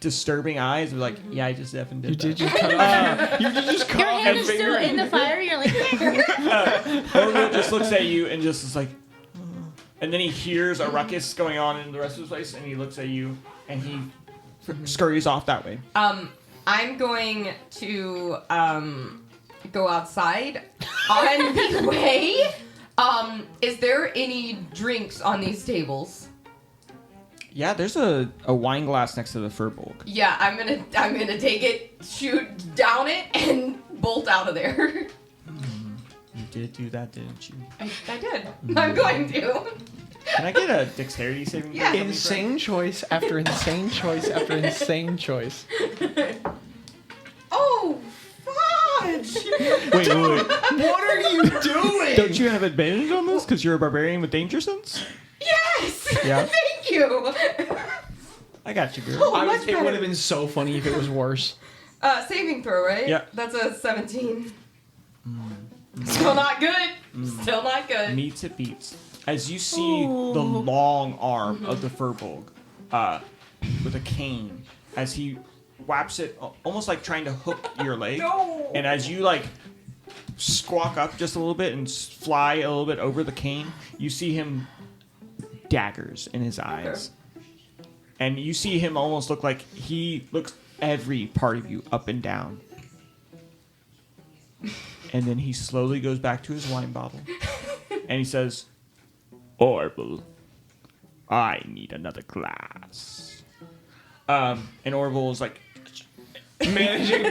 disturbing eyes. Of like, yeah, I just effing did. You did that. just cut off. You just cut Your off hand a is still finger. in the fire. You're like, Orville just looks at you and just is like, and then he hears a ruckus going on in the rest of the place, and he looks at you and he scurries off that way. I'm going to go outside on the way. Is there any drinks on these tables? Yeah, there's a wine glass next to the Furbolg. Yeah, I'm gonna take it, shoot down it, and bolt out of there. You did do that, didn't you? I did. I'm going to. Can I get a dexterity saving throw? Yeah. from you, Insane choice after insane choice after insane choice. Oh, fudge! Wait. What are you doing? Don't you have advantage on this because you're a barbarian with danger sense? Yes! Yeah. Thank you! I got you, girl. Oh, much It better. would have been so funny if it was worse. Saving throw, right? Yeah. That's a 17. Still not good. Still not good. Meets it beats. As you see the long arm of the Furbolg with a cane, as he whaps it, almost like trying to hook your leg. No. And as you like squawk up just a little bit and fly a little bit over the cane, you see him daggers in his eyes. And you see him almost look like he looks every part of you up and down. And then he slowly goes back to his wine bottle. And he says, Orville, I need another glass. And Orville is like, Managing.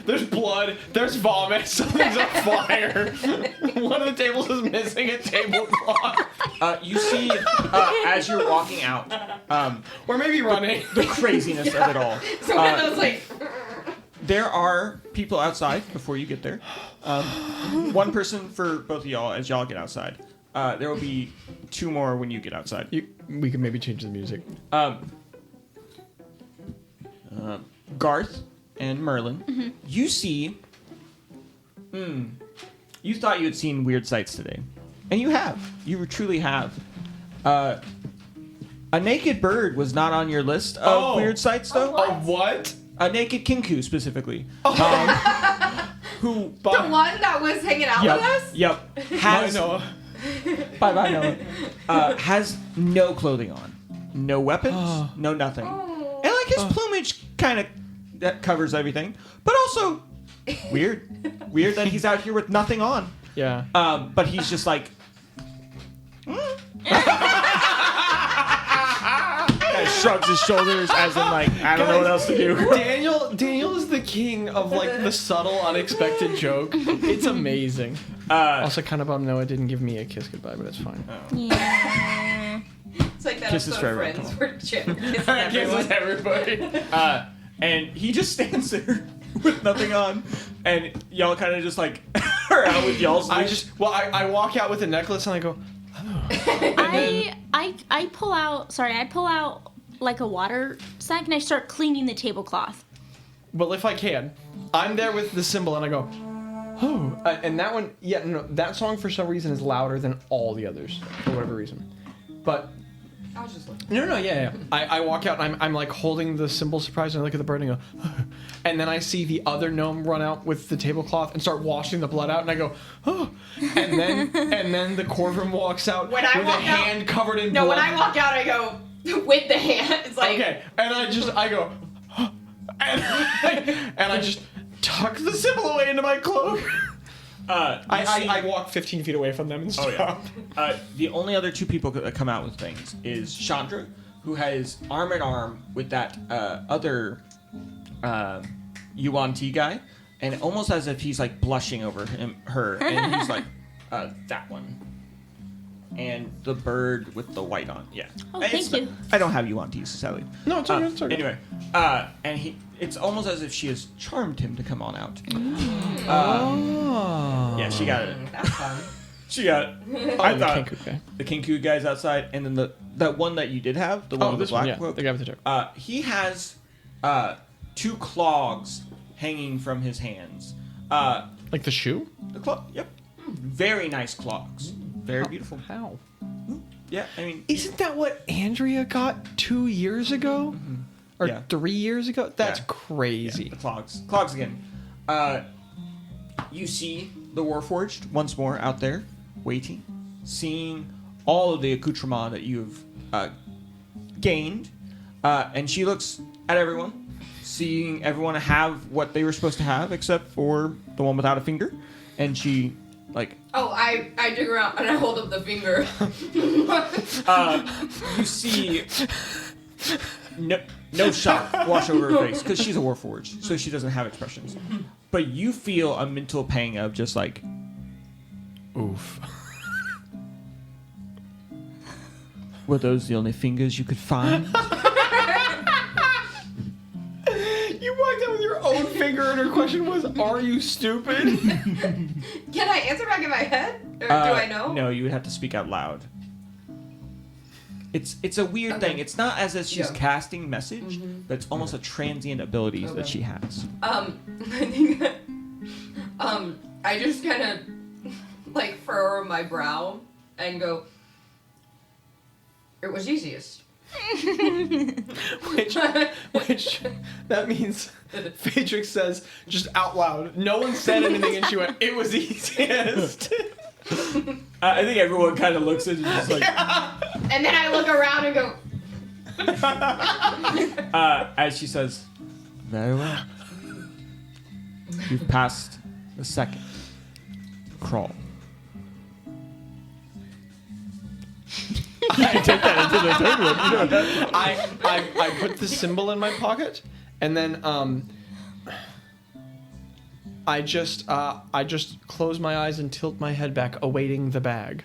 There's blood. There's vomit. Something's on fire. One of the tables is missing a tablecloth. you see, as you're walking out, Or maybe running. the craziness of it all. So Windows like, There are people outside before you get there. One person for both of y'all as y'all get outside. There will be two more when you get outside. We could maybe change the music. Garth and Merlin, you see. You thought you had seen weird sights today, and you have. You truly have. A naked bird was not on your list of weird sights, though. What? A naked kinku specifically. Who? the one that was hanging out with us? Yep. Hi, Noah. Bye, Noah. Has no clothing on, no weapons, no nothing, and like his plumage kind of that covers everything, but also weird that he's out here with nothing on. Yeah. But he's just like. Kind of shrugs his shoulders as in like I don't know what else to do. Daniel is the king of like the subtle, unexpected joke. It's amazing. Also, kind of bummed Noah didn't give me a kiss goodbye, but it's fine. yeah. It's like that Kisses episode for of everyone. Friends where Chip kisses everyone. everybody. And he just stands there with nothing on, and y'all kind of just like are out with y'all's. I walk out with a necklace and I go. I pull out like a water sack and I start cleaning the tablecloth. Well, if I can, I'm there with the cymbal and I go, oh, and that one, yeah, no, that song for some reason is louder than all the others for whatever reason. But I was just looking. no, yeah. I walk out and I'm like holding the cymbal surprise and I look at the bird and go, oh. And then I see the other gnome run out with the tablecloth and start washing the blood out and I go, oh. And then the Corvum walks out When I with walk a out- hand covered in No, blood. when I walk out, I go with the hand. It's like Okay, and I go, and I just tuck the cymbal away into my cloak. I walk 15 feet away from them and stop. The only other two people that come out with things is Chandra, who has arm in arm with that other Yuan Ti guy, and almost as if he's like blushing over her, and he's like, that one. And the bird with the white on, yeah. Oh, It's thank you. I don't have Yuan Tis, sadly. No, it's okay. It's okay. Anyway, and it's almost as if she has charmed him to come on out. Oh. Yeah, she got it. that's fun. She got it. I the thought Kenku guy. the Kenku guy's outside, and then that one that you did have, the one with the this one, black yeah, cloak. the guy with the joke. He has two clogs hanging from his hands. Like the shoe? The clock. Yep. Very nice clocks. Very beautiful. How? Yeah, I mean, Isn't that what Andrea got 2 years ago? Or Yeah. 3 years ago? That's Yeah. crazy. the clogs. Clogs again. You see the Warforged once more out there, waiting, seeing all of the accoutrement that you've gained, and she looks at everyone, seeing everyone have what they were supposed to have, except for the one without a finger, and she, like, Oh, I dig around and I hold up the finger. you see no shock wash over her face because she's a Warforged, so she doesn't have expressions. But you feel a mental pang of just like, Oof. were those the only fingers you could find? You walked out with your own finger and her question was, are you stupid? Can I answer back in my head? Or do I know? No, you would have to speak out loud. It's a weird thing. It's not as if she's casting message, but it's almost a transient abilities that she has. I think I just kind of like furrow my brow and go, it was easiest. which that means Fyeratrix says just out loud. No one said anything and she went, it was easiest. I think everyone kind of looks at it and just like, And then I look around and go, as she says, very well. You've passed the second crawl. I take that into the third one. You know that. I put the symbol in my pocket and then I just close my eyes and tilt my head back, awaiting the bag.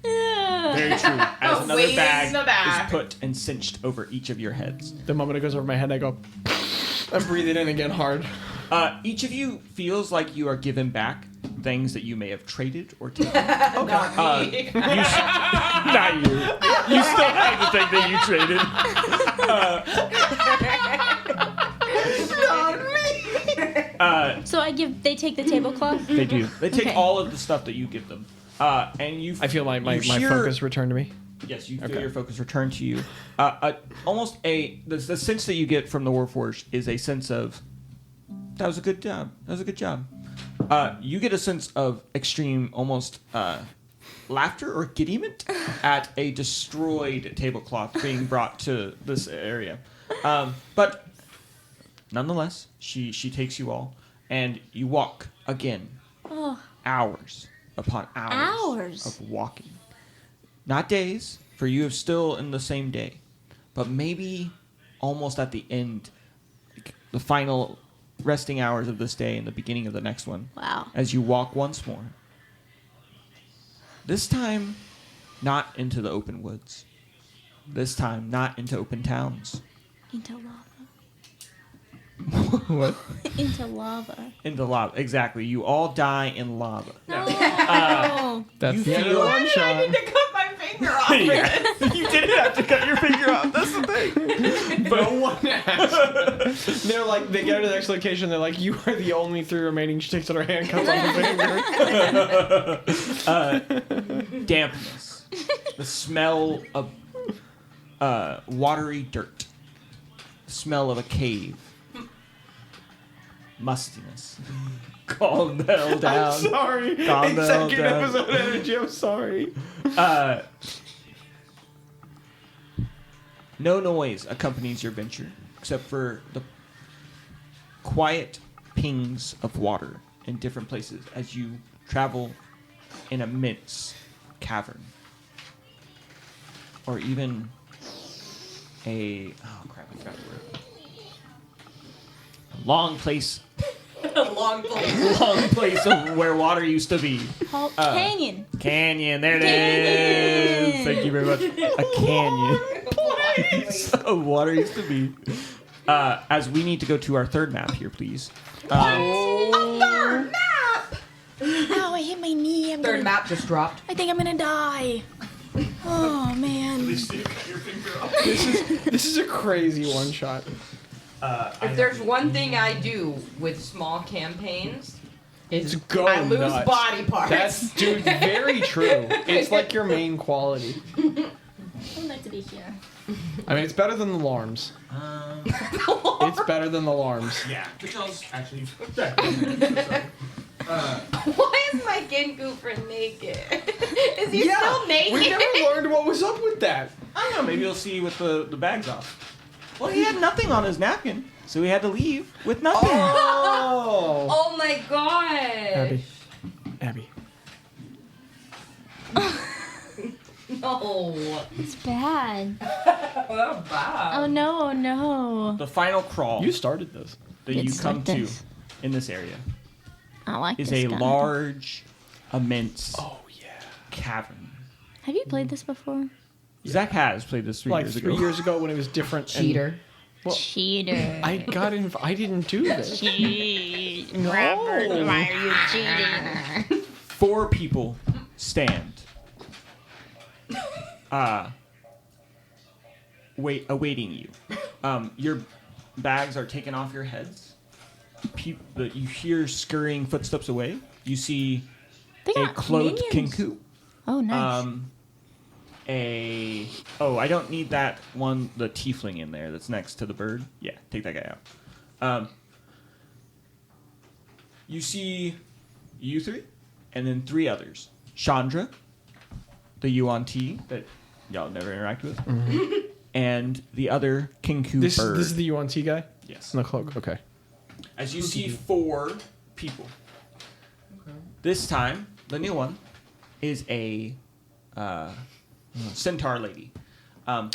Very true. As another Waiting bag the bag. is put and cinched over each of your heads. The moment it goes over my head, I go, I'm breathing in again hard. Each of you feels like you are given back things that you may have traded or taken. not me. Not you. You still have the thing that you traded. So they take the tablecloth. They do. They take Okay. all of the stuff that you give them. And you. I feel my you hear- focus return to me. Yes, you feel Okay. your focus return to you. Almost the sense that you get from the Warforged is a sense of, that was a good job. That was a good job. You get a sense of extreme, almost laughter or giddiment at a destroyed tablecloth being brought to this area. But nonetheless, she takes you all, and you walk again. Oh, Hours upon Hours? of walking. Not days, for you are still in the same day, but maybe almost at the end, like the final resting hours of this day and the beginning of the next one. wow. As you walk once more. This time, not into the open woods. This time, not into open towns. Into lava. What? Into lava. Into lava. Exactly. You all die in lava. No. That's You the end of feel- the one shot. I need to cut my finger off. Yeah. You didn't have to cut your finger off. That's the thing. No one asked. They're like, they get to the next location. They're like, you are the only three remaining. She takes out her hand, cuts off the finger. Dampness. The smell of watery dirt. The smell of a cave. Mustiness. Calm the hell down. I'm sorry. Calm the hell Second down. episode energy. I'm sorry. No noise accompanies your venture, except for the quiet pings of water in different places as you travel in an immense cavern. Or even a... Oh, crap, I forgot the word. A long place Long place. long place of where water used to be. Canyon. Canyon, there it Canyon. is. Thank you very much. A canyon. Place of water used to be. As we need to go to our third map here, please. Third map. Oh, I hit my knee. Third map just dropped. I think I'm gonna die. Oh man. This is a crazy one shot. If there's one thing I do with small campaigns, It's is go I lose nuts. body parts. That's, dude, very true. It's like your main quality. I'd like to be here. I mean, it's better than the alarms. It's better than the alarms. Yeah. Michelle's actually. Why is my Genku friend naked? Is he still naked? We never learned what was up with that. I don't know. Maybe you'll see with the bags off. Well, he had nothing on his napkin, so he had to leave with nothing. Oh! Oh my god. Abby. No. It's bad. Oh, bad. Oh no, oh no. The final crawl You started this. that you It's come like to this. in this area I like is this a guy. large, immense Oh, yeah. cavern. Have you played this before? Zach has played this 3 Like years 3 ago. years ago when it was different. and- Cheater. Well, Cheater. I didn't do this. Cheat. No. Robert, why are you cheating? 4 people stand. Awaiting you. Your bags are taken off your heads. You hear scurrying footsteps away. You see They a got clothed minions. kinku. Oh, nice. I don't need that one, the tiefling in there that's next to the bird. Yeah, take that guy out. You see you 3, and then 3 others. Chandra, the Yuan T that y'all never interact with, and the other kinku This bird. is the UNT guy? Yes. In the cloak? Okay. As you see 4 people. This time, the new one is a centaur lady. I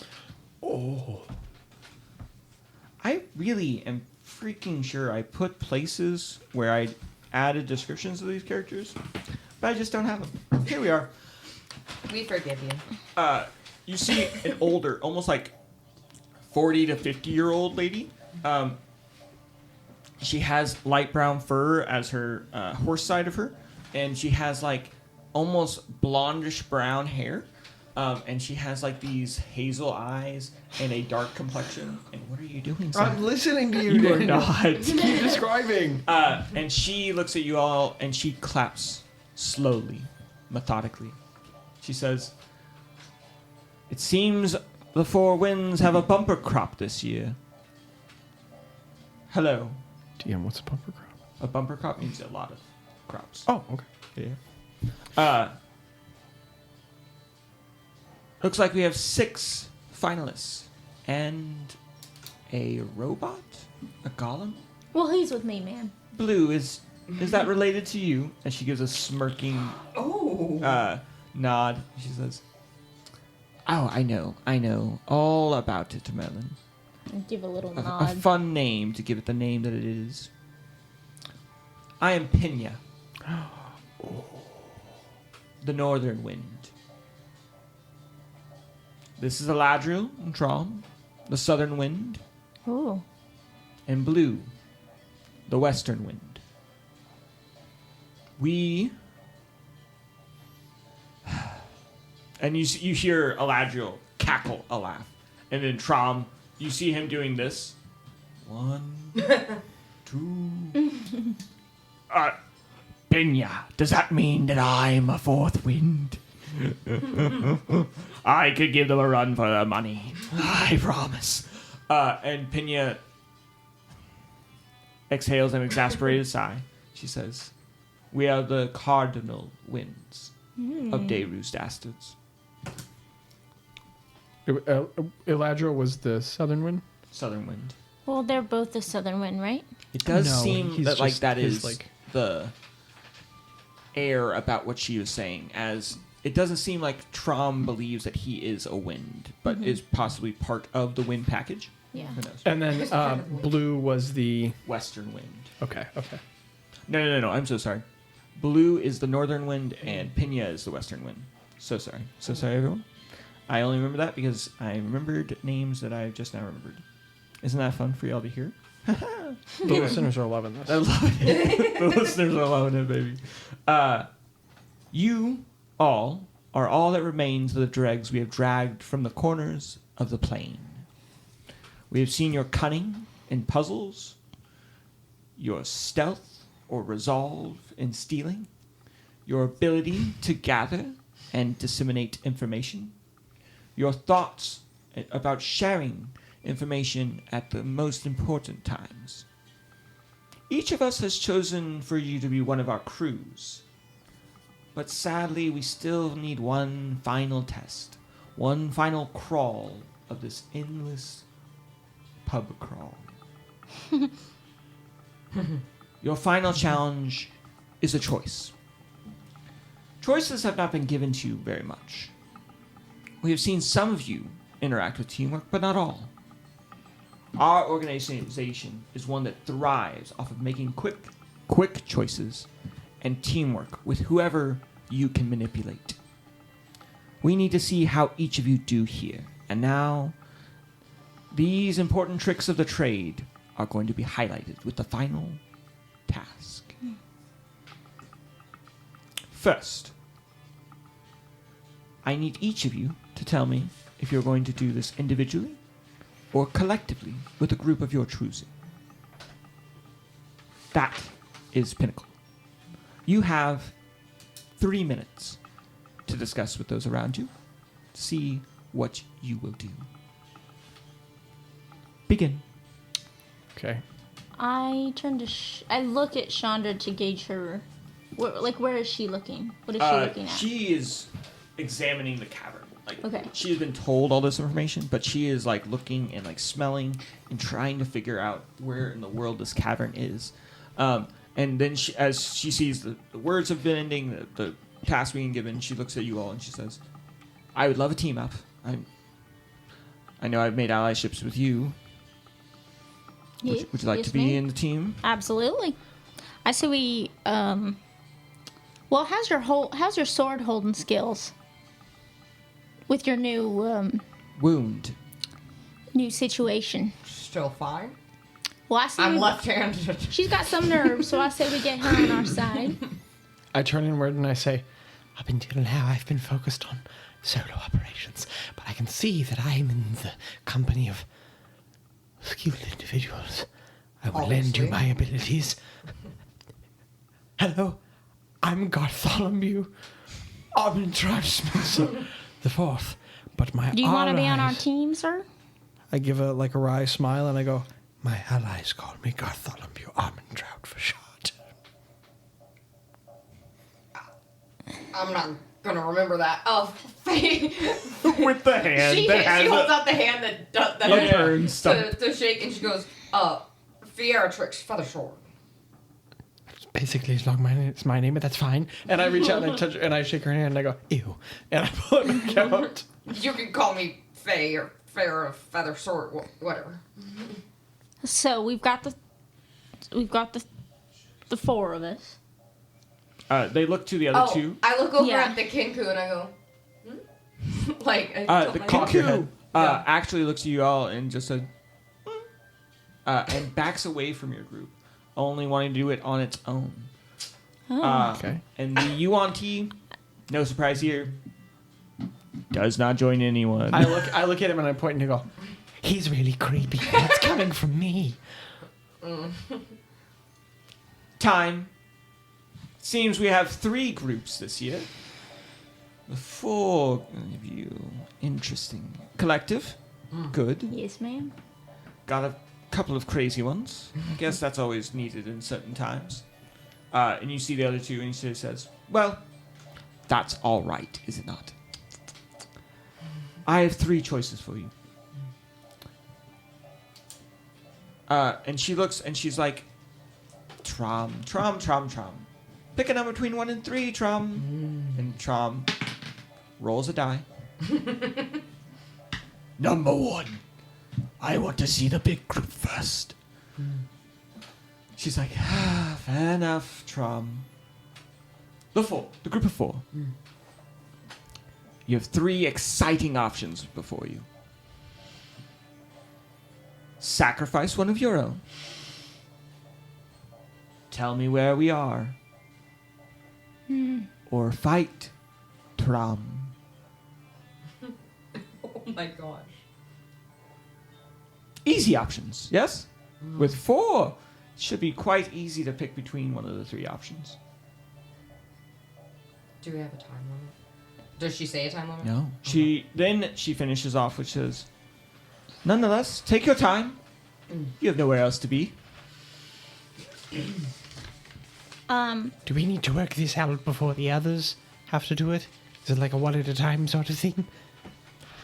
really am freaking sure I put places where I added descriptions of these characters, but I just don't have them. Here we are. We forgive you. You see an older, almost like 40 to 50-year-old lady. She has light brown fur as her horse side of her, and she has like almost blondish brown hair, and she has like these hazel eyes and a dark complexion. And what are you doing, Sam? I'm listening to you, You are Daniel. not. Keep describing. And she looks at you all, and she claps slowly, methodically. She says, "It seems the 4 winds have a bumper crop this year." Hello. DM, what's a bumper crop? A bumper crop means a lot of crops. Oh, okay. Yeah. Looks like we have 6 finalists and a robot, a golem. Well, he's with me, man. Blue, is that related to you? And she gives a smirking nod. She says, "Oh, I know all about it, Merlin. Give a little A nod. fun name to give it the name that it is. I am Pinya, the Northern Wind. This is Eladriel and Trom, the Southern Wind, Ooh. and Blue, the Western Wind. We..." And you hear Eladriel cackle a laugh. And then Trom, you see him doing this. 1, 2... Pinya, does that mean that I'm a 4th wind? I could give them a run for their money. I promise. And Pinya exhales an exasperated sigh. She says, "We are the cardinal winds of Dayru's dastards." Eladriel was the southern wind? Southern wind. Well, they're both the southern wind, right? It does No, seem he's that like just that his, is like- the air about what she was saying, as it doesn't seem like Trom believes that he is a wind, but is possibly part of the wind package. Yeah. Who knows? And then blue was the... Western wind. Okay. No, I'm so sorry. Blue is the northern wind and Pinya is the western wind. So sorry, everyone. I only remember that because I remembered names that I just now remembered. Isn't that fun for y'all to hear? The listeners are loving this. I love it. The listeners are loving it, baby. You all are all that remains of the dregs we have dragged from the corners of the plain. We have seen your cunning in puzzles, your stealth or resolve in stealing, your ability to gather and disseminate information, your thoughts about sharing information at the most important times. Each of us has chosen for you to be one of our crews. But sadly, we still need one final test, one final crawl of this endless pub crawl. Your final challenge is a choice. Choices have not been given to you very much. We have seen some of you interact with teamwork, but not all. Our organization is one that thrives off of making quick choices and teamwork with whoever you can manipulate. We need to see how each of you do here. And now, these important tricks of the trade are going to be highlighted with the final task. First, I need each of you to tell me if you're going to do this individually or collectively with a group of your choosing. That is Pinnacle. You have 3 minutes to discuss with those around you. See what you will do. Begin. Okay. I turn to. I look at Chandra to gauge her. Where is she looking? What is she looking at? She is examining the cavern. Okay. She has been told all this information, but she is looking and smelling and trying to figure out where in the world this cavern is. And then as she sees the words have been ending, the task being given, she looks at you all and she says, "I would love a team up. I know I've made allyships with you. Yes, Would you like to be in the team?" Absolutely. I say we. Well, how's your sword holding skills? With your new Wound. new situation. Still fine. Well, I see I'm left-handed. she's got some nerves, so I say we get her on our side. I turn inward and I say, up until now I've been focused on solo operations, but I can see that I'm in the company of skilled individuals. I will lend you my abilities. Hello, I'm Garthalumbew. I'm in charge Spencer the Fourth, but my Do you want to be on our allies- team, sir? I give a wry smile and I go, my allies call me Garthalumbew Armentrout for short. I'm not gonna remember that. Oh, With the hand she holds out the hand that turns to shake, and she goes, Fyeratrix feather sword. Basically, as long as it's my name, but that's fine. And I reach out and I touch her and I shake her hand and I go, ew. And I pull it back out. You can call me Faye or feather sword, whatever. So we've got the four of us. They look to the other two. I look over Yeah. at the Kinku and I go, The Kinku actually looks at you all and just said, and backs away from your group, only wanting to do it on its own. Okay. And the Yuan-Ti, no surprise here, does not join anyone. I look at him and I point and I go, he's really creepy. That's coming from me. Time. Seems we have 3 groups this year. The 4 of you. Interesting. Collective. Good. Yes, ma'am. Got a couple of crazy ones. I guess that's always needed in certain times. And you see the other 2 and he says, well, that's all right, is it not? I have 3 choices for you. And she looks and she's like, Trom. Pick a number between 1 and 3, Trom. And Trom rolls a die. Number 1. I want to see the big group first. She's like, fair enough, Trom. The group of 4. You have 3 exciting options before you. Sacrifice one of your own. Tell me where we are. Or fight, Trom. Oh my gosh. Easy options, yes? With 4, it should be quite easy to pick between one of the 3 options. Do we have a time limit? Does she say a time limit? No. She finishes off, which says, nonetheless, take your time. You have nowhere else to be. Do we need to work this out before the others have to do it? Is it like a one at a time sort of thing?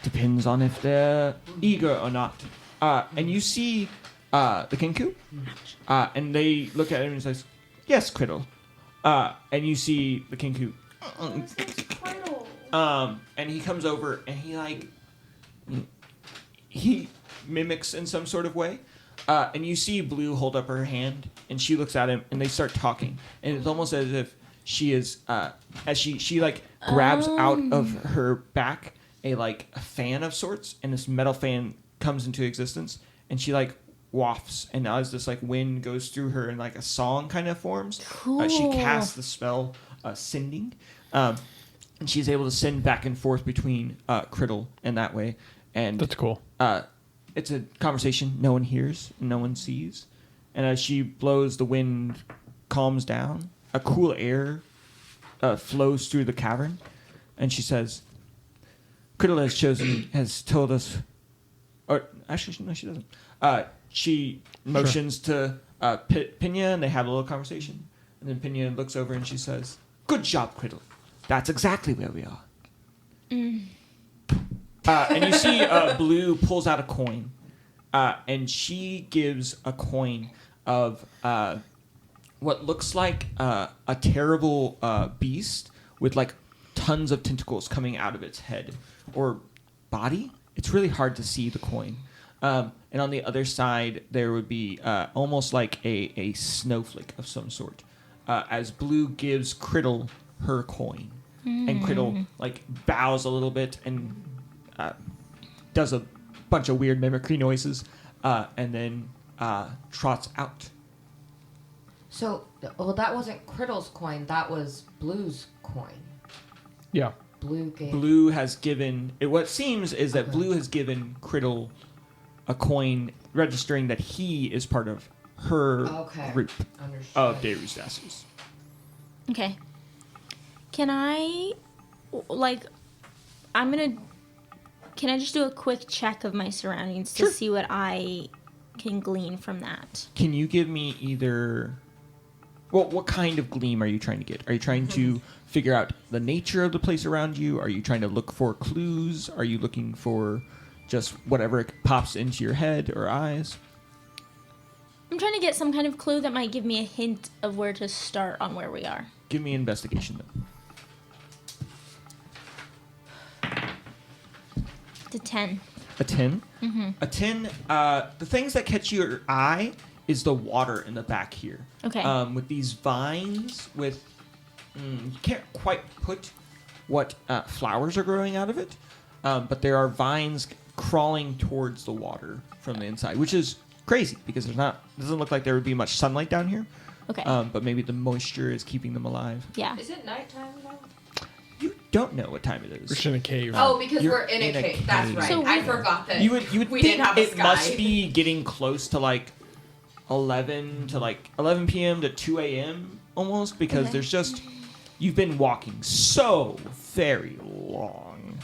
Depends on if they're eager or not. And you see the Kinku, and they look at him and says, yes, Criddle. And you see the Kinku. And he comes over and he mimics in some sort of way. And you see Blue hold up her hand, and she looks at him, and they start talking. And it's almost as if she is, as she grabs out of her back a fan of sorts, and this metal fan comes into existence, and she wafts, and as this wind goes through her, and a song kind of forms. Cool. She casts the spell sending, and she's able to send back and forth between Criddle and that way. And That's cool. It's a conversation no one hears, no one sees. And as she blows, the wind calms down. A cool air flows through the cavern. And she says, Criddle has told us... Or, actually, no, she doesn't. She motions to Pina, and they have a little conversation. And then Pina looks over and she says, good job, Criddle. That's exactly where we are. And you see Blue pulls out a coin, and she gives a coin of what looks like a terrible beast with tons of tentacles coming out of its head or body. It's really hard to see the coin. And on the other side, there would be almost like a snowflake of some sort, as Blue gives Criddle her coin. And Criddle bows a little bit and does a bunch of weird mimicry noises, and then trots out. So, that wasn't Criddle's coin. That was Blue's coin. Yeah. Blue has given... what seems is that Blue has given Criddle a coin registering that he is part of her group of Dayru's Dasses. Okay. Can I... Can I just do a quick check of my surroundings to see what I can glean from that? Can you give me either... Well, what kind of gleam are you trying to get? Are you trying to figure out the nature of the place around you? Are you trying to look for clues? Are you looking for just whatever pops into your head or eyes? I'm trying to get some kind of clue that might give me a hint of where to start on where we are. Give me investigation, then. To 10. A 10? Mm-hmm. A 10, the things that catch your eye is the water in the back here. Okay. With these vines with... you can't quite put what flowers are growing out of it, but there are vines crawling towards the water from the inside, which is crazy because doesn't look like there would be much sunlight down here. Okay. But maybe the moisture is keeping them alive. Yeah. Is it nighttime now? You don't know what time it is. We're just in a cave. Oh, because You're we're in a cave. That's right. So I forgot that. You would we think didn't have a it sky. must be getting close to 11 to 11 p.m. to 2 a.m. almost because Okay. there's just you've been walking so very long.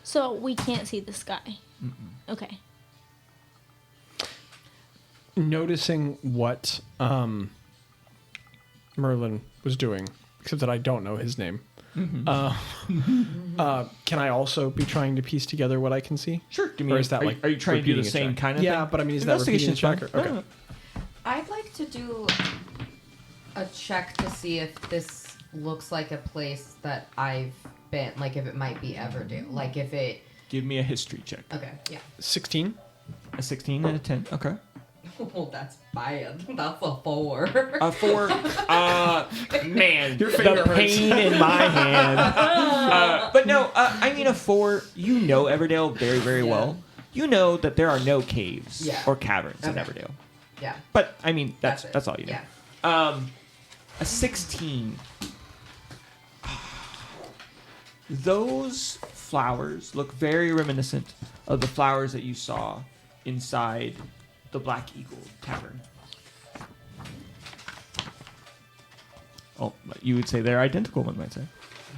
So we can't see the sky. Mm-mm. Okay. Noticing what Merlin was doing, except that I don't know his name. Mm-hmm. Can I also be trying to piece together what I can see? Sure. Give me. Or is that are you trying to do the repeating a same check? kind of thing? Yeah, but I mean, is that repeating a check? Or, okay. I'd like to do a check to see if this looks like a place that I've been, if it might be Everdale. If it... Give me a history check. Okay, yeah. 16? A 16 and a 10. Okay. Well, that's bad. That's a 4. A 4. Man, Your finger the hurts. pain in my hand. But no, I mean a 4. You know Everdale very, very well. You know that there are no caves or caverns in Everdale. Yeah. But I mean, that's it. all you know. Yeah. A 16. Those flowers look very reminiscent of the flowers that you saw inside the Black Eagle Tavern. Oh, you would say they're identical, one might say.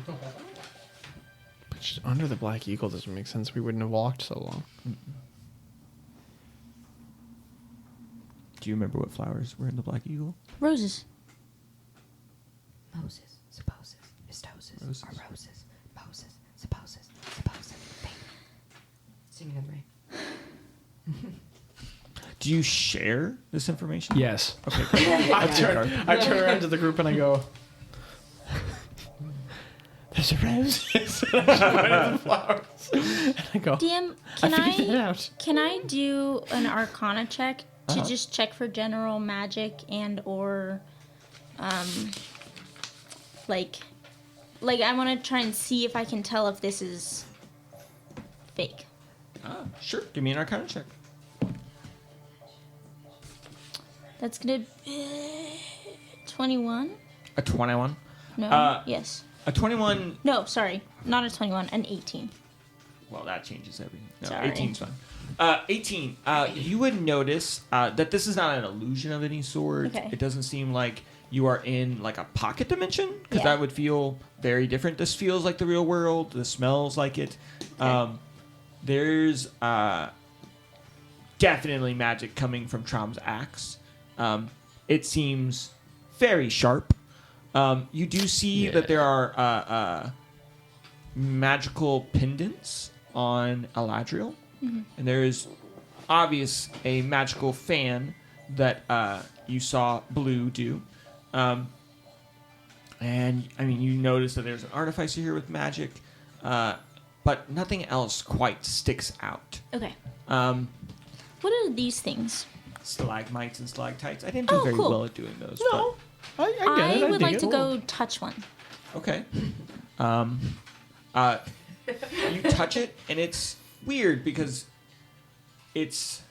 But just under the Black Eagle doesn't make sense. We wouldn't have walked so long. Do you remember what flowers were in the Black Eagle? Roses. Moses, supposes, istoses, Roses. or roses. Moses, supposes, sing it, Ray. Do you share this information? Yes. Okay. Cool. I turn around to the group and I go, there's a rose. The flowers. And I go, DM, I figured that out. can I do an Arcana check to Uh-huh. just check for general magic and or, like I want to try and see if I can tell if this is fake. Sure. Give me an Arcana check. That's gonna be 21. A 21. No. Yes. A 21. No. Sorry. Not a 21. An 18. Well, that changes everything. No, Sorry. 18's fine. 18. You would notice that this is not an illusion of any sort. Okay. It doesn't seem like you are in like a pocket dimension because Yeah. that would feel very different. This feels like the real world. This smells like it. Okay. There's definitely magic coming from Trom's axe. It seems very sharp. You do see that there are magical pendants on Eladriel, and there is obvious a magical fan that you saw Blue do. And I mean, you notice that there's an artificer here with magic, but nothing else quite sticks out. Okay. What are these things? Stalagmites and stalactites. I didn't do Oh, very cool. well at doing those. No, I get it. I would dig like it. to go touch one. But, okay. You touch it, and it's weird because it's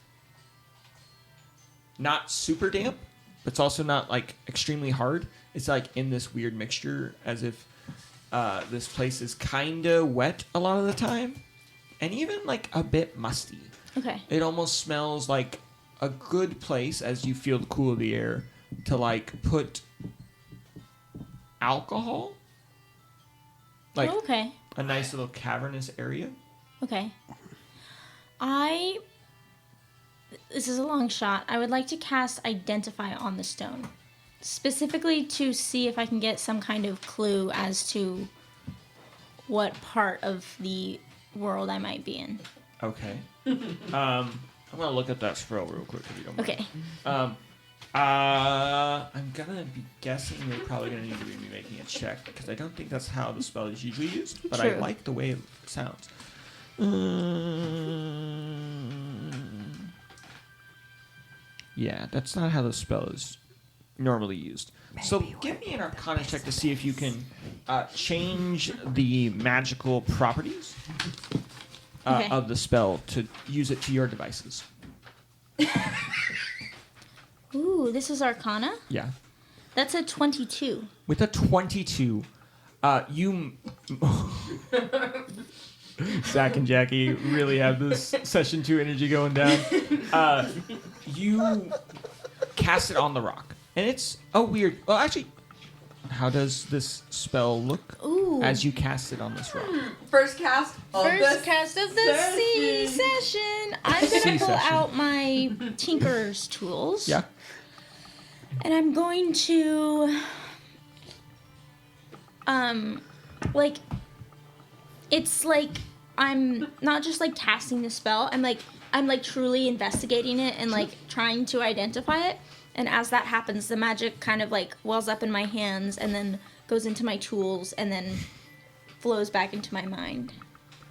not super damp, but it's also not like extremely hard. It's like in this weird mixture, as if this place is kind of wet a lot of the time, and even like a bit musty. Okay. It almost smells like a good place, as you feel the cool of the air, to like put alcohol, like Oh, okay. a nice little cavernous area. Okay. This is a long shot. I would like to cast Identify on the stone. Specifically to see if I can get some kind of clue as to what part of the world I might be in. Okay. I'm gonna look at that spell real quick if you don't mind. Okay. I'm gonna be guessing you're probably gonna need to be making a check because I don't think that's how the spell is usually used, but I True. like the way it sounds. Yeah, that's not how the spell is normally used. So give me an Arcana check to see if you can change the magical properties Okay. of the spell to use it to your devices. Ooh, this is Arcana? Yeah. That's a 22. With a 22, you... Zach and Jackie really have this session 2 energy going down. You cast it on the rock. And it's a weird... Well, actually, how does this spell look Ooh. as you cast it on this rock? First cast of First the cast of the sea session. I'm gonna Sea pull session. out my Tinker's tools. Yeah. And I'm going to like it's like I'm not just like casting the spell, I'm like truly investigating it and like trying to identify it. And as that happens, the magic kind of like wells up in my hands and then goes into my tools and then flows back into my mind.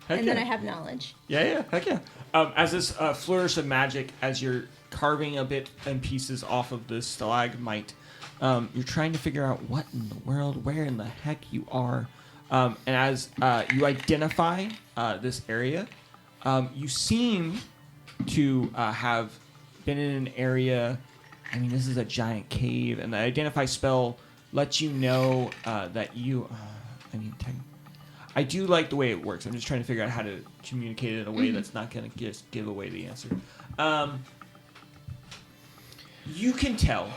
Heck And then yeah. I have knowledge. Yeah, heck yeah. As this flourish of magic, as you're carving a bit and pieces off of this stalagmite, you're trying to figure out what in the world, where in the heck you are. And as you identify this area, you seem to have been in an area. I mean, this is a giant cave, and the identify spell lets you know that you. I do like the way it works. I'm just trying to figure out how to communicate it in a way that's not going to just give away the answer. You can tell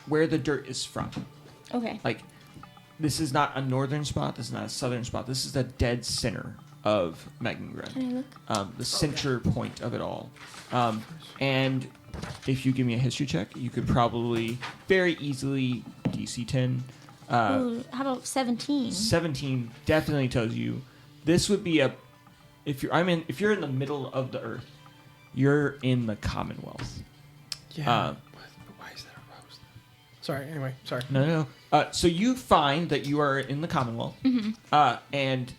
where the dirt is from. Okay. Like, this is not a northern spot. This is not a southern spot. This is the dead center of Megangrund. Can I look? The center point of it all. And if you give me a history check, you could probably very easily DC 10. Ooh, how about 17? 17 definitely tells you this would be if you're in the middle of the earth, you're in the Commonwealth. Yeah. Why is that a rose? Sorry. Anyway, sorry. No. So you find that you are in the Commonwealth. And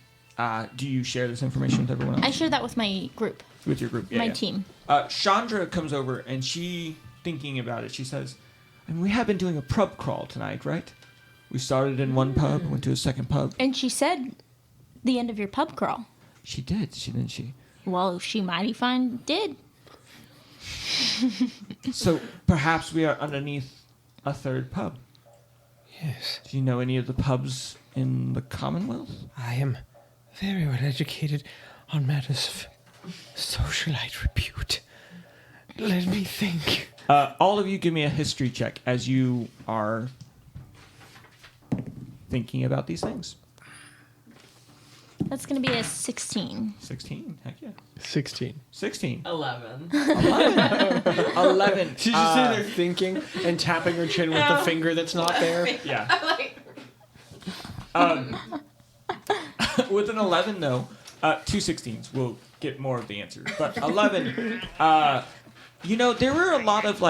do you share this information with everyone else? I shared that with my group, With your group, my team. Chandra comes over and she, thinking about it, she says, "And we have been doing a pub crawl tonight, right? We started in one pub, went to a second pub." And she said the end of your pub crawl. She did, didn't she? Well, she mighty fine did. So perhaps we are underneath a third pub. Yes. Do you know any of the pubs in the Commonwealth? I am very well educated on matters of socialite repute. Let me think. All of you give me a history check as you are thinking about these things. That's going to be a 16. 16, heck yeah. 16. 16. 11. 11. She's just sitting there thinking and tapping her chin with the finger that's not there. Yeah. Like, With an 11, though, 2 16s will get more of the answers. But 11, there were a lot of,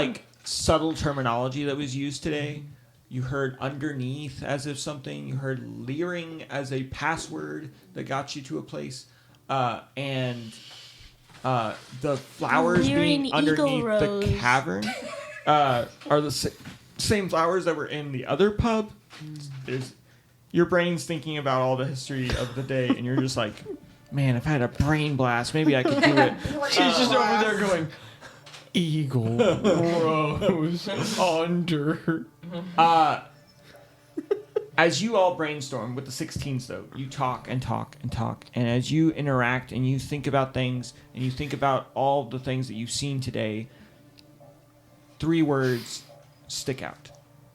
subtle terminology that was used today. You heard underneath as if something. You heard leering as a password that got you to a place. And the flowers Leering being underneath eagle rose. the cavern are the same flowers that were in the other pub. Your brain's thinking about all the history of the day, and you're just like, man, if I had a brain blast, maybe I could do it. She's just over there going, Eagle Rose under. As you all brainstorm with the 16s, though, you talk and talk and talk. And as you interact and you think about things and you think about all the things that you've seen today, 3 words stick out.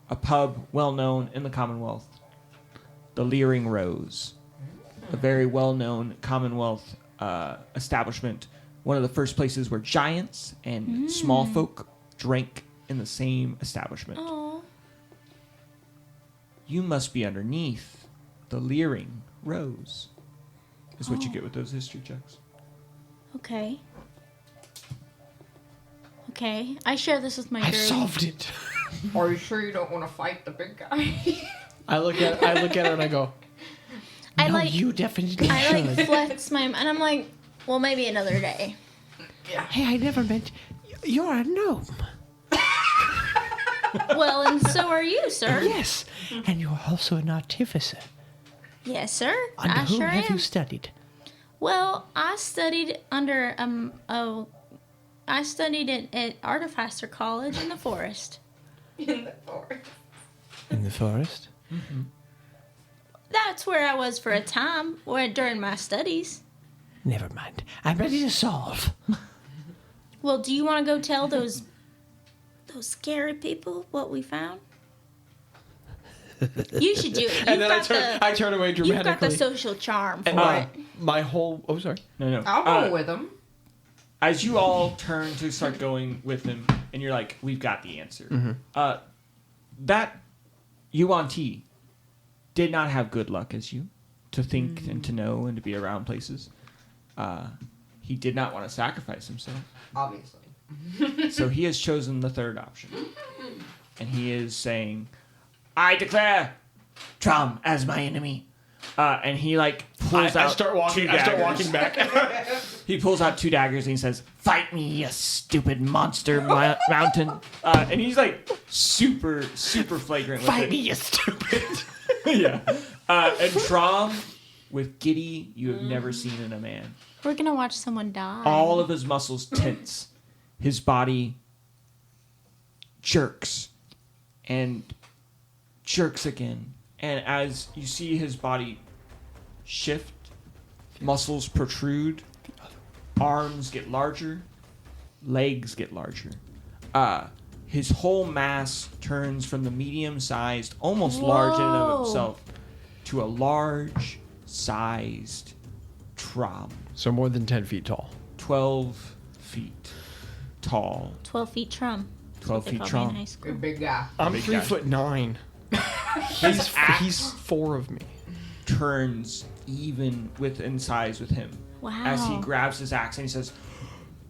A pub well known in the Commonwealth. The Leering Rose. A very well-known Commonwealth establishment. One of the first places where giants and small folk drank in the same establishment. Oh. You must be underneath the Leering Rose, is what you get with those history checks. Okay. Okay. I share this with my I've group. solved it. are you sure you don't want to fight the big guy? I look at her and I go, I no, like you definitely I should. flex my and I'm like, well, maybe another day. Hey, I never meant you're a gnome. Well, and so are you, sir. Yes, and you're also an artificer. Yes, sir. Under I whom sure have am. you studied? Well, I studied under I studied at Artificer College in the forest. In the forest. In the forest? That's where I was for a time during my studies. Never mind. I'm ready to solve. Well, do you want to go tell those scary people what we found? You should do it. And then I turn away You've dramatically. got the social charm for And it. my whole... Oh, sorry. No. I'll go with him. As you all turn to start going with him, and you're like, we've got the answer. That Yuan Ti did not have good luck as you, to think and to know and to be around places. He did not want to sacrifice himself. Obviously. So he has chosen the third option. And he is saying, I declare Trom as my enemy. And he pulls out two daggers. I start walking back. He pulls out 2 daggers and he says, fight me, you stupid monster mountain. And he's super, super flagrant with Fight it. me, you stupid. Yeah. And Trom, with giddy, you have never seen in a man. We're gonna watch someone die. All of his muscles tense. His body jerks and jerks again. And as you see his body shift, muscles protrude, arms get larger, legs get larger. His whole mass turns from the medium-sized, almost large in and of himself, to a large-sized Trom. So more than 10 feet tall. 12 feet tall. 12 feet Trum. 12 feet In high Trom. school. Big guy. I'm Big 3'9". His axe He's 4 of me. turns even in size with him. Wow. As he grabs his axe and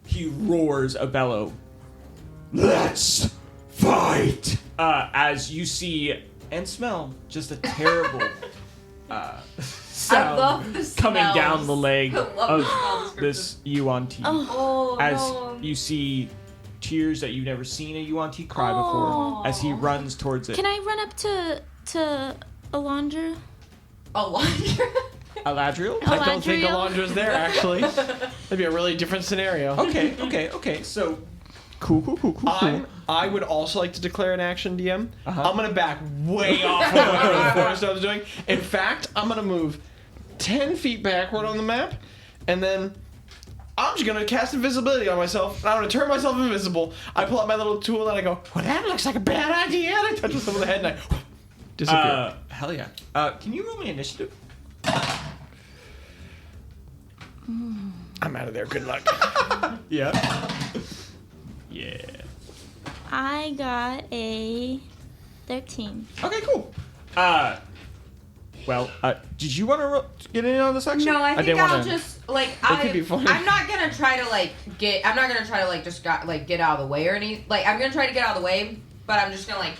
he roars a bellow. Let's fight! As you see and smell just a terrible sound love the coming smells. down the leg I love the smell of this Yuan-Ti. Oh, As no. you see tears that you've never seen a Yuan-Ti cry Oh. before, as he runs towards it. Can I run up to Alondra? Alondra. Aladriel? I don't think Aladriel? Alondra's there, actually. That'd be a really different scenario. Okay. So, cool. I would also like to declare an action, DM. Uh-huh. I'm going to back way off of whatever the forest I was doing. In fact, I'm going to move 10 feet backward on the map, and then I'm just going to cast invisibility on myself, and I'm going to turn myself invisible. I pull out my little tool, and I go, well, that looks like a bad idea. And I touch myself on the head, and I disappear. Hell yeah. Can you roll me initiative? I'm out of there. Good luck. Yeah. Yeah. I got a 13. Okay, cool. Did you want to get in on this section? No, I think didn't I'll wanna- just like could be funny. I'm not gonna try to get out of the way or any. Like I'm gonna try to get out of the way, but I'm just gonna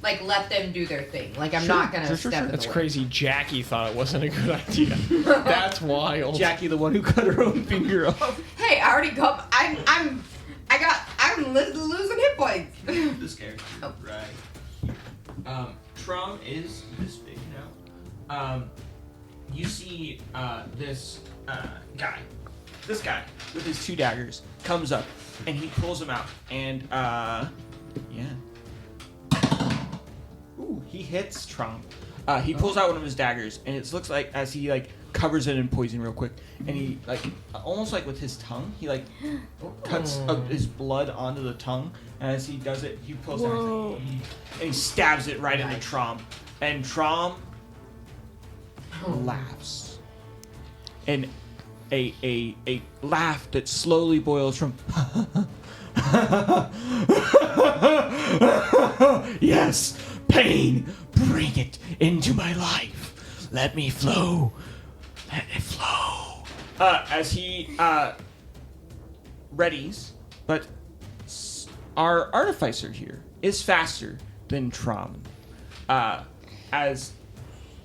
like let them do their thing. Like I'm not gonna step in That's the way. crazy. Jaci thought it wasn't a good idea. That's wild. Jaci, the one who cut her own finger off. Hey, I already got. I'm losing hit points. This character, Oh. right? Trom is this big now. You see this guy with his 2 daggers comes up and he pulls them out and Ooh, he hits Trom. He pulls out one of his daggers and it looks like as he covers it in poison real quick and he almost with his tongue he cuts his blood onto the tongue and as he does it he pulls out and he stabs it right into Trom and Trom laughs and a laugh that slowly boils from yes, pain, bring it into my life. Let me flow. Let it flow. As he readies, but our artificer here is faster than Trom. As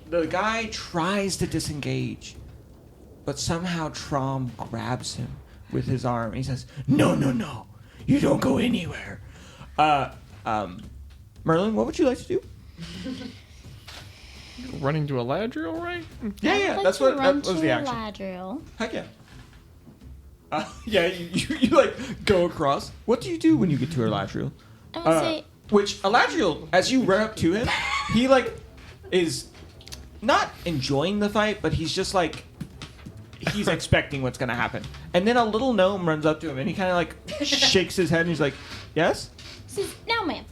the guy tries to disengage, but somehow Trom grabs him with his arm. And he says, No. You don't go anywhere. Merlin, what would you like to do? Running to Aladriel, right? Yeah, I'd that's like what to that was run the to action. Ladriel. Heck yeah. You go across. What do you do when you get to Aladriel? I would say, Which Aladriel, as you run up to him, he is not enjoying the fight, but he's just he's expecting what's gonna happen. And then a little gnome runs up to him and he kind of shakes his head and he's like, "Yes." says, now, ma'am.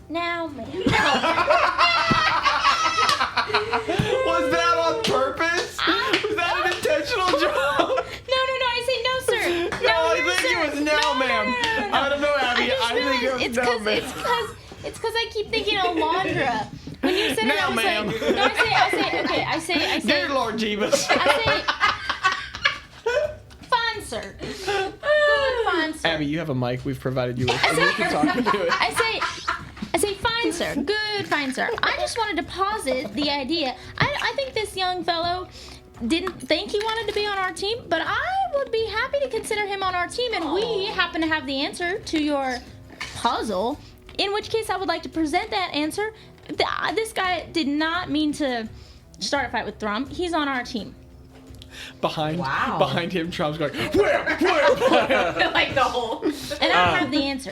Was that on purpose? Was that an intentional joke? No, I say no, sir. No, I think it was now, ma'am. I don't know, Abby. I think it was now, ma'am. It's because I keep thinking Alondra. When you said Now, it, I was ma'am. like, no, I say, Dear Lord Jeebus. I say, fine, sir. Good, fine, sir. Abby, you have a mic we've provided you with, and you can talk into it. I say, fine, sir. Good, fine, sir. I just wanted to posit the idea. I think this young fellow didn't think he wanted to be on our team, but I would be happy to consider him on our team, and we happen to have the answer to your puzzle, in which case I would like to present that answer. This guy did not mean to start a fight with Thrum. He's on our team. Behind him, Trump's going, where? The whole. And I have the answer.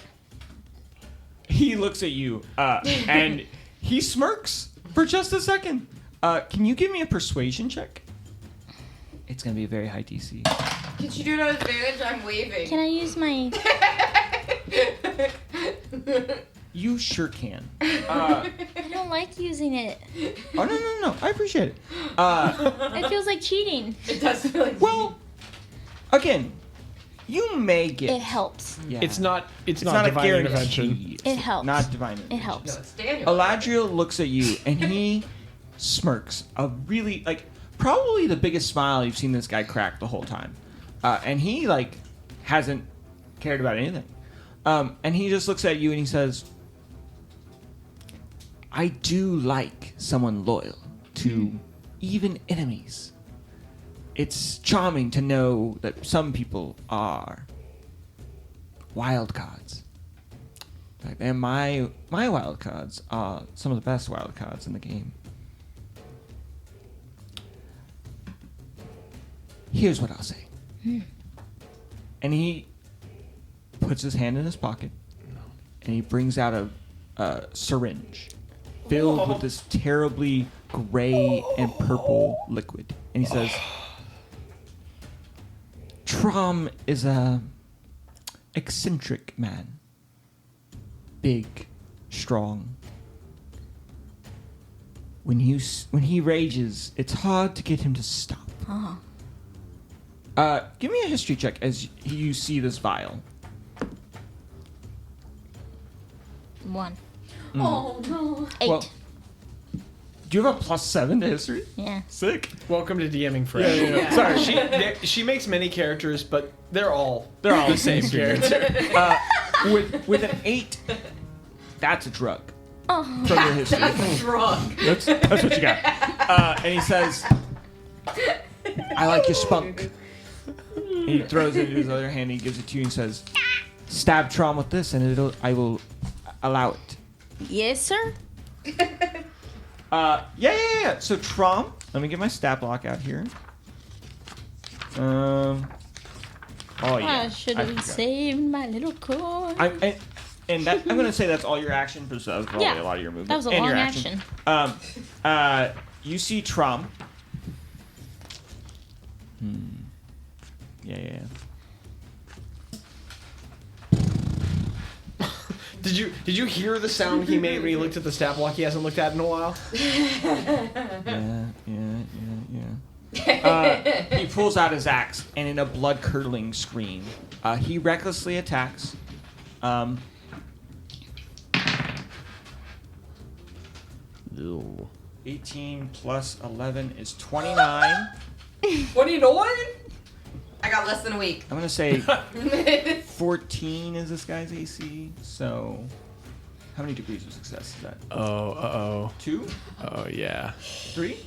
He looks at you and he smirks for just a second. Can you give me a persuasion check? It's gonna be a very high DC. Can you do it at advantage? I'm waving. Can I use my You sure can. I don't like using it. Oh, no. I appreciate it. It feels like cheating. It does feel like. Well, again, you may get. It helps. Yeah. It's not a divine guarantee. intervention. It helps. Not divine It intervention. helps. No, it's Daniel. Eladriel looks at you and he smirks. A really, probably the biggest smile you've seen this guy crack the whole time. And he, hasn't cared about anything. And he just looks at you and he says, I do like someone loyal to even enemies. It's charming to know that some people are wild cards. And my wild cards are some of the best wild cards in the game. Here's what I'll say. And he puts his hand in his pocket, and he brings out a syringe filled with this terribly gray and purple liquid. And he says, Trom is a eccentric man. Big, strong. When he rages, it's hard to get him to stop. Give me a history check as you see this vial. 1. Oh no. 8. Well, do you have a +7 to history? Yeah. Sick. Welcome to DMing forever. Yeah. Sorry, she makes many characters, but they're all the same character. With an 8, that's a drug. Oh. From your history. That's drunk. That's what you got. And he says, I like your spunk. And he throws it in his other hand. He gives it to you and says, stab Trom with this, and I will allow it. Yes, sir. Yeah. So Trom, let me get my stat block out here. Oh yeah. I should I have forgot. saved my little coin. I'm gonna say that's all your action, because that was probably a lot of your movement. That was a and long your action. You see Trom. Yeah. Did you hear the sound he made when he looked at the stat block he hasn't looked at in a while? Yeah. He pulls out his axe, and in a blood-curdling scream, he recklessly attacks. 18 plus 11 is 29. 29? I got less than a week. I'm gonna say 14 is this guy's AC. So, how many degrees of success is that? Oh, 2? oh yeah. 3?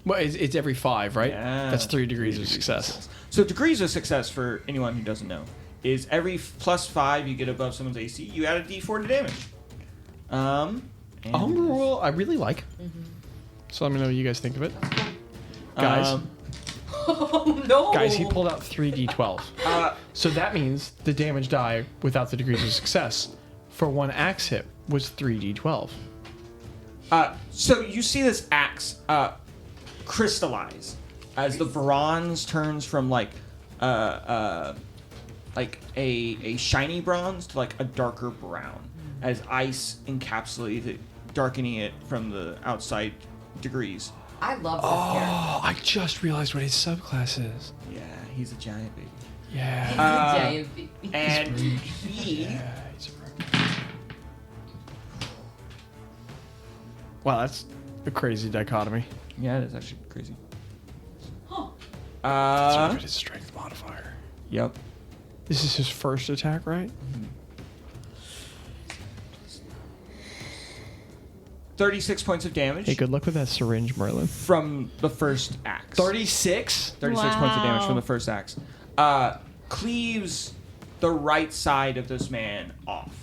Well, it's every 5, right? Yeah. That's 3 degrees of success. So degrees of success, for anyone who doesn't know, is every +5 you get above someone's AC, you add a D4 to damage. And Well, I really like. So let me know what you guys think of it, guys. Oh no. Guys, he pulled out 3d12. So that means the damage die without the degrees of success for one axe hit was 3d12. So you see this axe crystallize as the bronze turns from like a shiny bronze to like a darker brown, as ice encapsulates it, darkening it from the outside degrees. I love this character. Oh, I just realized what his subclass is. Yeah, he's a giant baby. Yeah. Giant baby. And he Yeah, he's a rogue. Wow, that's a crazy dichotomy. yeah, it is actually crazy. Let's look at his strength modifier. Yep. This is his first attack, right? 36 points of damage Hey, good luck with that syringe, Merlin. from the first axe. 36? 36 points of damage Wow. from the first axe. Cleaves the right side of this man off.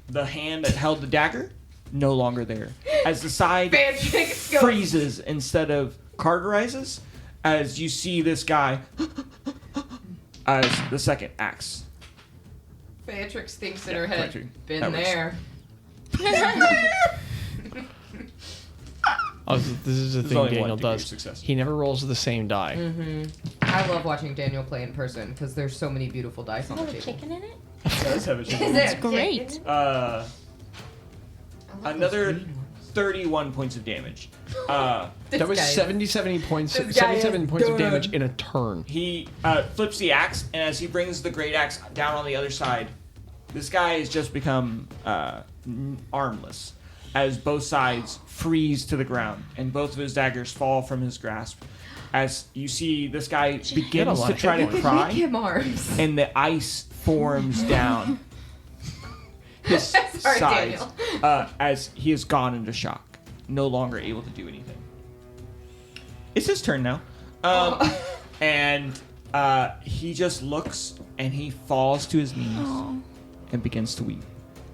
The hand that held the dagger, no longer there. As the side Fyeratrix goes. freezes instead of cauterizes, as you see this guy as the second axe. Fyeratrix thinks in Yeah, her head. actually, Been that works. there. Oh, this is the There's thing only Daniel one degree of does. success. He never rolls the same die. I love watching Daniel play in person because there's so many beautiful dice on the Have a table. chicken in it? does have a chicken. That's great. Another 31 points of damage. That was 77 points of damage in a turn. He flips the axe, and as he brings the great axe down on the other side, this guy has just become armless, as both sides freeze to the ground, and both of his daggers fall from his grasp. As you see, this guy begins to try to cry, Make him arms. and the ice forms down his Sorry, sides Daniel. as he has gone into shock, no longer able to do anything. It's his turn now. And he just looks, and he falls to his knees and begins to weep,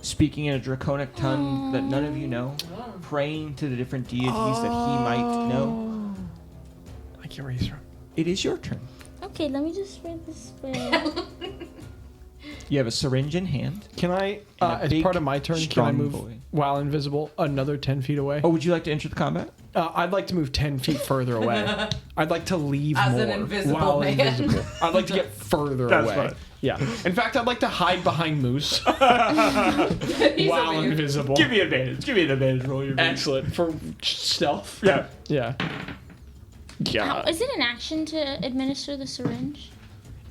speaking in a draconic tongue that none of you know, praying to the different deities that he might know. I can't raise her. It is your turn. Okay, let me just read this spell. You have a syringe in hand. Can I, And a as big, part of my turn, can I strong move boy. while invisible another 10 feet away? Oh, would you like to enter the combat? I'd like to move 10 feet further away. I'd like to leave As more an invisible while man. invisible. I'd like to get further That's away. fine. Yeah. In fact, I'd like to hide behind Moose He's while over here. invisible. Give me advantage. Give me an advantage roll. Your Excellent. For stealth? Yeah. Yeah. Yeah. Is it an action to administer the syringe?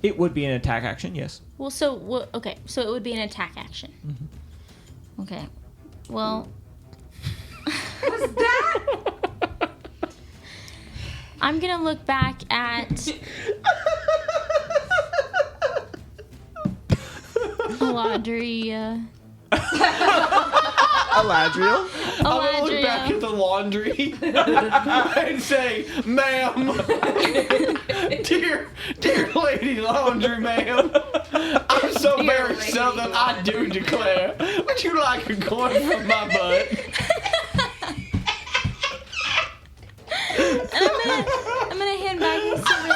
It would be an attack action, yes. Well, so okay, so it would be an attack action. Mm-hmm. Okay. Well, What's that? I'm gonna look back at Aladria. Aladriel? I'm gonna look back at the laundry and say, "Ma'am, dear lady laundry, ma'am, I'm so Dear very lady southern. I do declare. Would you like a coin from my butt?" And I'm gonna hand back the syringe.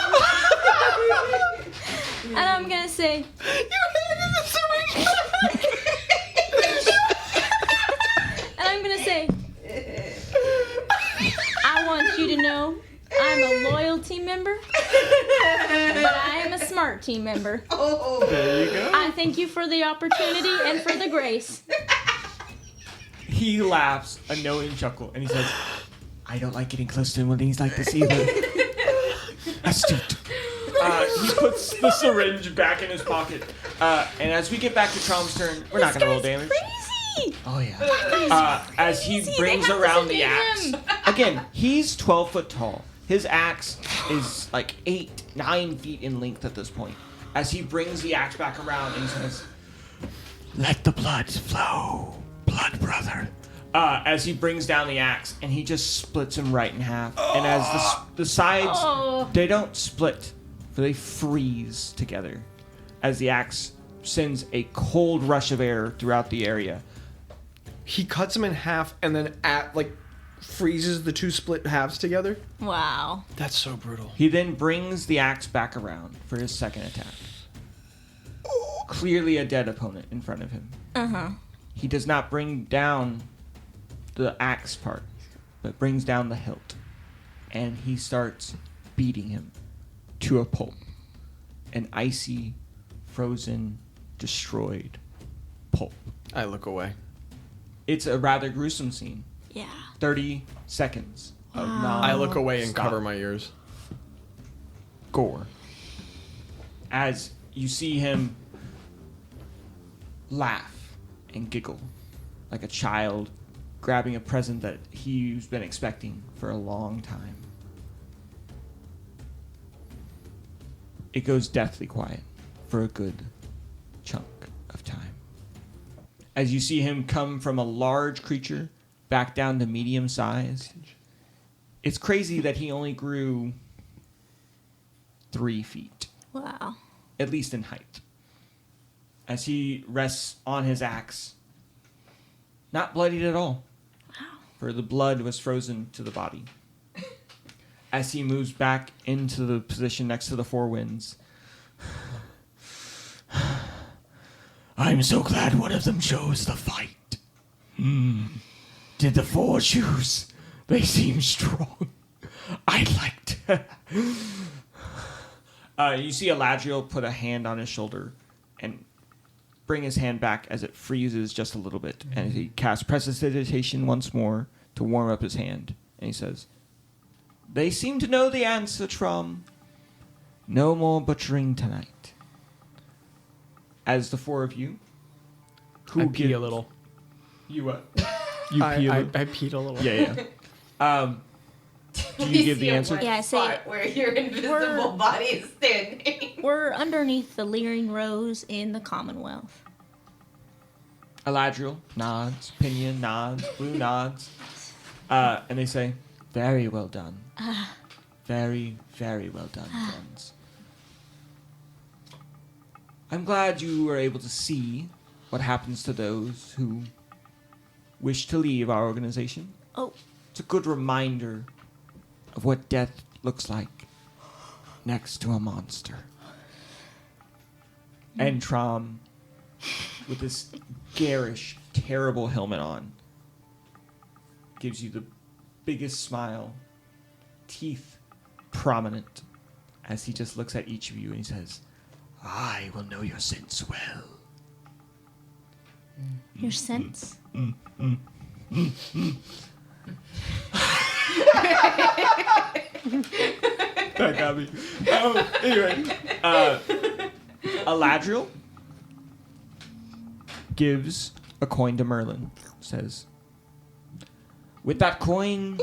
And I'm gonna say, You handed the syringe back. and I'm gonna say, I want you to know I'm a loyal team member, but I am a smart team member. Oh. There you go. I thank you for the opportunity and for the grace. He laughs a knowing chuckle, and he says, I don't like getting close to him when he's like this either. Astute. He puts the syringe back in his pocket. And as we get back to Trom's turn, we're not going to roll damage. Crazy! Oh, yeah. As he Crazy. brings They have around to the axe. sedate him. Again, he's 12 foot tall. His axe is like 9 feet in length at this point. As he brings the axe back around and he says, let the blood flow, blood brother. As he brings down the axe, and he just splits him right in half. And as the sides, they don't split, for they freeze together. As the axe sends a cold rush of air throughout the area. He cuts him in half and then freezes the two split halves together. Wow. That's so brutal. He then brings the axe back around for his second attack. Clearly a dead opponent in front of him. Uh-huh. He does not bring down the axe part, but brings down the hilt. And he starts beating him to a pulp. An icy, frozen, destroyed pulp. I look away. It's a rather gruesome scene. Yeah. 30 seconds of I look away and Stop. cover my ears. Gore. As you see him laugh and giggle like a child grabbing a present that he's been expecting for a long time. It goes deathly quiet for a good chunk of time. As you see him come from a large creature back down to medium size. It's crazy that he only grew 3 feet, Wow. at least in height. As he rests on his axe, not bloodied at all, for the blood was frozen to the body. As he moves back into the position next to the Four Winds, I'm so glad one of them chose the fight. Did the four choose? They seem strong. I'd like to. You see Aladriel put a hand on his shoulder and bring his hand back as it freezes just a little bit, and he casts Prestidigitation once more to warm up his hand, and he says, "They seem to know the answer, Trom. No more butchering tonight." As the four of you, I pee a little. You what? You pee a I little? peed a little. Yeah. Do you give the answer? Yeah, I say- spot where your invisible body is standing. We're underneath the leering rose in the Commonwealth. Eladriel nods, Pinion nods, Blue nods, and they say, "Very well done. Very, very well done, friends. I'm glad you were able to see what happens to those who wish to leave our organization. Oh, It's a good reminder of what death looks like next to a monster." And Trom, with this garish, terrible helmet on, gives you the biggest smile, teeth prominent, as he just looks at each of you and he says, "I will know your sense well." your sense? That got me. Anyway, Eladriel gives a coin to Merlin. Says, "With that coin,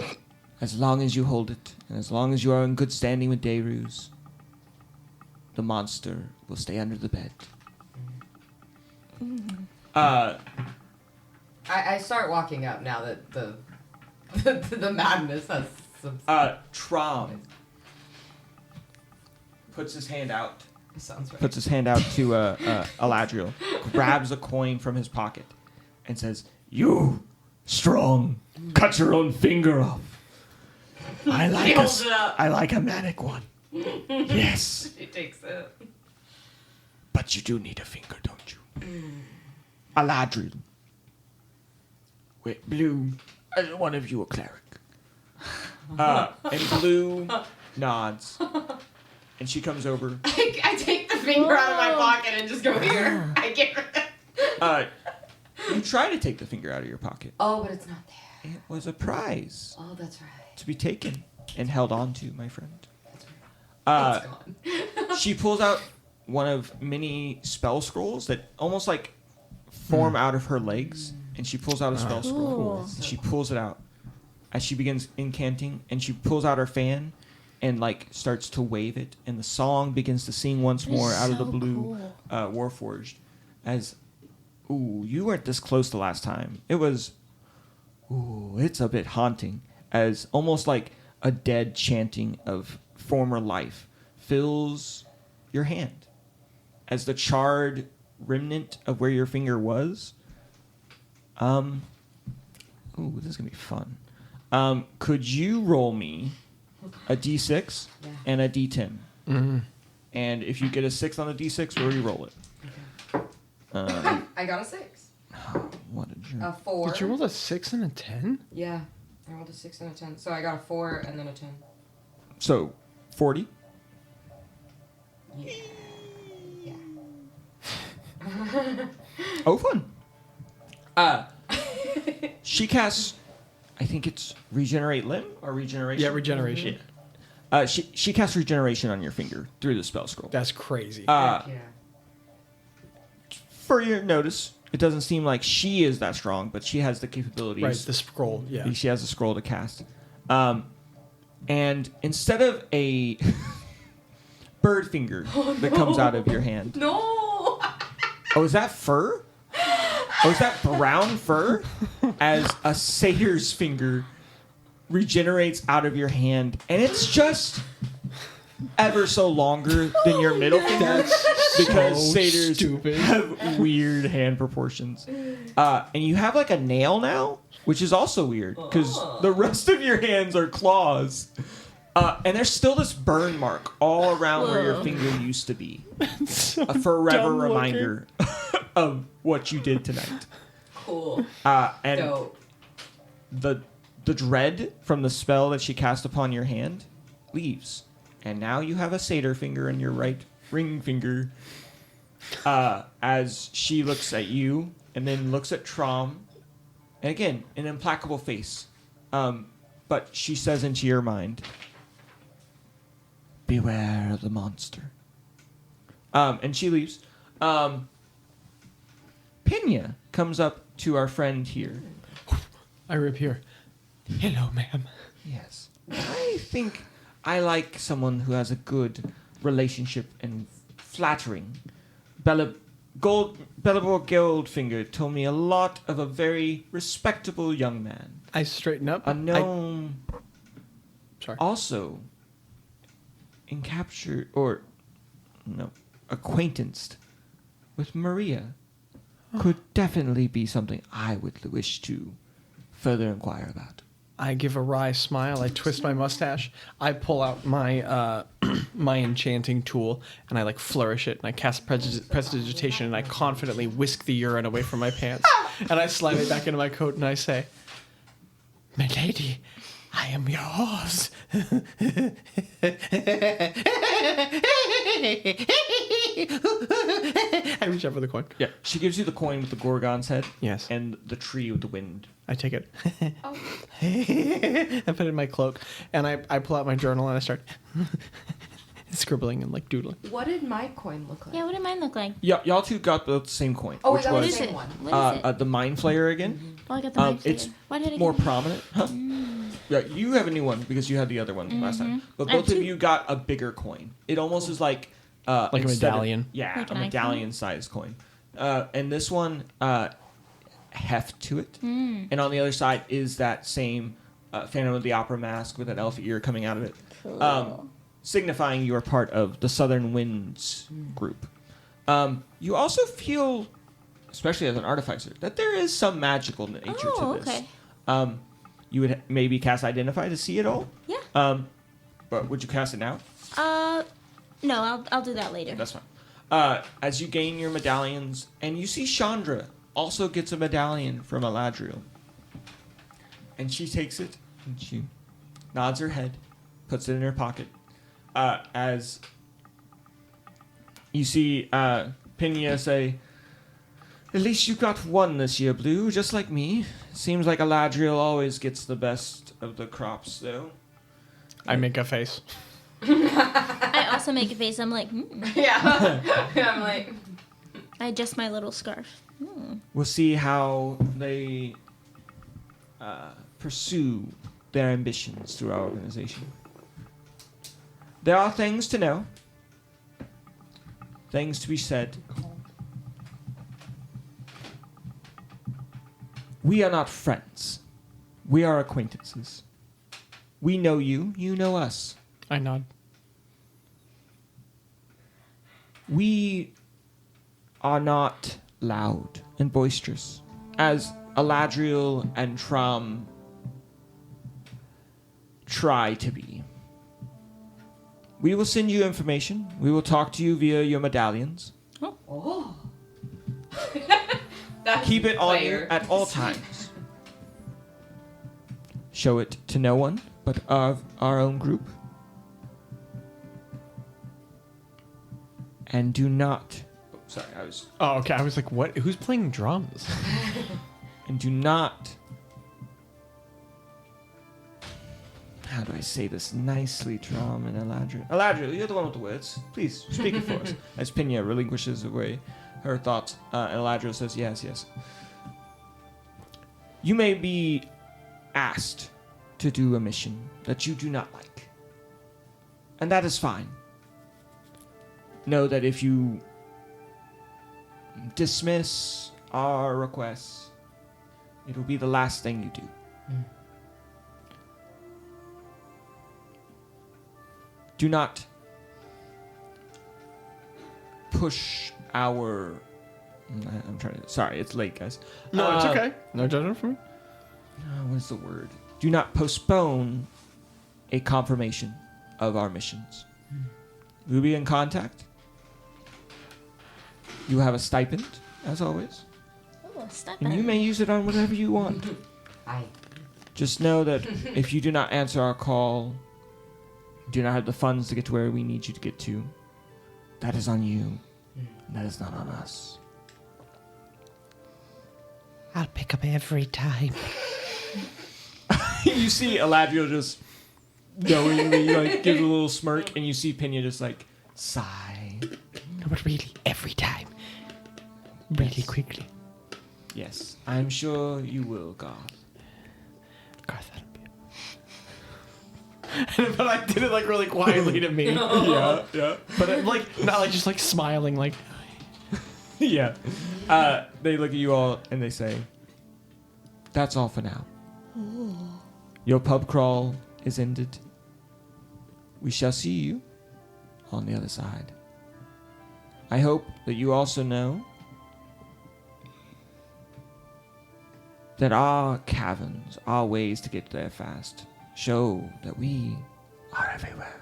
as long as you hold it, and as long as you are in good standing with Dayrus, the monster will stay under the bed." I start walking up now that the madness has subsided. Trom puts his hand out. Sounds right. Puts his hand out to Eladriel, grabs a coin from his pocket, and says, "You, strong, cut your own finger off. I like holds it up. I like a manic one. Yes, She takes it. but you do need a finger, don't you?" Eladriel. Wait, Blue, is one of you a cleric? And Blue nods, and she comes over. I take the finger out of my pocket and just go here. I get rid of You try to take the finger out of your pocket. Oh, but it's not there. It was a prize Oh, that's right. to be taken and held on to, my friend. It's gone. She pulls out one of many spell scrolls that almost like form out of her legs, and she pulls out a spell scroll. Cool. And she pulls it out as she begins incanting, and she pulls out her fan and like starts to wave it, and the song begins to sing once more out of the so blue Warforged. As, ooh, you weren't this close the last time. It was, ooh, it's a bit haunting, as almost like a dead chanting of former life fills your hand, as the charred remnant of where your finger was. Ooh, this is gonna be fun. Could you roll me a d6 and a d10? Mm-hmm. And if you get a 6 on the d6, we'll re-roll it. I got a 6. What a jerk. A 4. Did you roll a 6 and a 10? Yeah. I rolled a 6 and a 10. So I got a 4 and then a 10. So, 40. Yeah. Yeah. Oh, fun. She casts, I think it's Regenerate Limb or Regeneration? Yeah, regeneration. She casts Regeneration on your finger through the spell scroll. That's crazy. Heck yeah. For your notice, it doesn't seem like she is that strong, but she has the capabilities. Right, the scroll, yeah. She has a scroll to cast. And instead of a bird finger that comes out of your hand. No! Oh, is that fur? Oh, is that brown fur? As a satyr's finger regenerates out of your hand, and it's just ever so longer than your middle finger, because so satyrs stupid. have weird hand proportions. And you have like a nail now, which is also weird, because the rest of your hands are claws. And there's still this burn mark all around where your finger used to be. A forever dumb looking. reminder of what you did tonight. Cool. And Dope. the dread from the spell that she cast upon your hand leaves. And now you have a satyr finger in your right ring finger. as she looks at you and then looks at Trom, and again, an implacable face. But she says into your mind, beware of the monster. And she leaves. Pena comes up to our friend here. I rip here. Hello, ma'am. Yes. I think I like someone who has a good relationship and flattering. Bellabor Goldfinger told me a lot of a very respectable young man. I straighten up. A gnome Sorry. also acquaintanced with Maria could definitely be something I would wish to further inquire about. I give a wry smile. I twist my mustache. I pull out my my enchanting tool and I like flourish it and I cast prestidigitation and I confidently whisk the urine away from my pants and I slide it back into my coat and I say, "My lady, I am yours." I reach out for the coin. Yeah, she gives you the coin with the Gorgon's head. Yes. And the tree with the wind. I take it. Oh. I put it in my cloak, and I pull out my journal and I start scribbling and like doodling. What did my coin look like? Yeah, what did mine look like? Yeah, y'all two got the same coin. Oh, we which got What the was is same it? one. What is it? the Mind Flayer again. Oh, I got the mind It's flayer. Why did I more get prominent. Huh? Yeah, you have a new one because you had the other one last time. But I have both of two. you got a bigger coin. It almost is like Like a instead of- medallion. Yeah, Like a an icon? medallion-sized coin. And this one heft to it. And on the other side is that same Phantom of the Opera mask with that elf ear coming out of it. Cool. Signifying you are part of the Southern Winds group. You also feel, especially as an artificer, that there is some magical nature to this. Okay. You would maybe cast Identify to see it all. Yeah. But would you cast it now? No, I'll do that later. That's fine. As you gain your medallions, and you see Chandra also gets a medallion from Eladriel. And she takes it, and she nods her head, puts it in her pocket. As you see Pena say, "At least you got one this year, Blue, just like me. Seems like Eladriel always gets the best of the crops, though." I make a face. I also make a face. I'm like, Yeah. I'm like, I adjust my little scarf. We'll see how they pursue their ambitions through our organization. There are things to know, things to be said. We are not friends. We are acquaintances. We know you, you know us. I nod. We are not loud and boisterous, as Eladriel and Trom try to be. We will send you information. We will talk to you via your medallions. oh. That's Keep it on you player. at all times. Show it to no one but of our own group. And do not... Oh, sorry, I was... Oh, okay. I was like, what? Who's playing drums? And do not... How do I say this nicely, Trom and Eladriel? Eladriel, you're the one with the words. Please, speak it for us. As Pena relinquishes away her thoughts, and Eladriel says, yes, yes. You may be asked to do a mission that you do not like. And that is fine. Know that if you dismiss our requests, it will be the last thing you do. Do not push our... I'm trying to... Sorry, it's late, guys. No, it's okay. No judgment from me. What is the word? Do not postpone a confirmation of our missions. We'll be in contact. You have a stipend, as always. Oh, stop And you may use it on whatever you want. I Just know that if you do not answer our call, do not have the funds to get to where we need you to get to, that is on you. That is not on us. I'll pick up every time. You see Eladriel just knowingly like gives a little smirk, and you see Pena just like sigh. No, but really, every time. Really quickly. Yes, I'm sure you will, Garth. Garthalumbew. But I did it like really quietly to me. Yeah. But like not like just like smiling like. Yeah. They look at you all and they say, "That's all for now. Your pub crawl is ended. We shall see you on the other side. I hope that you also know that our caverns, our ways to get there fast, show that we are everywhere.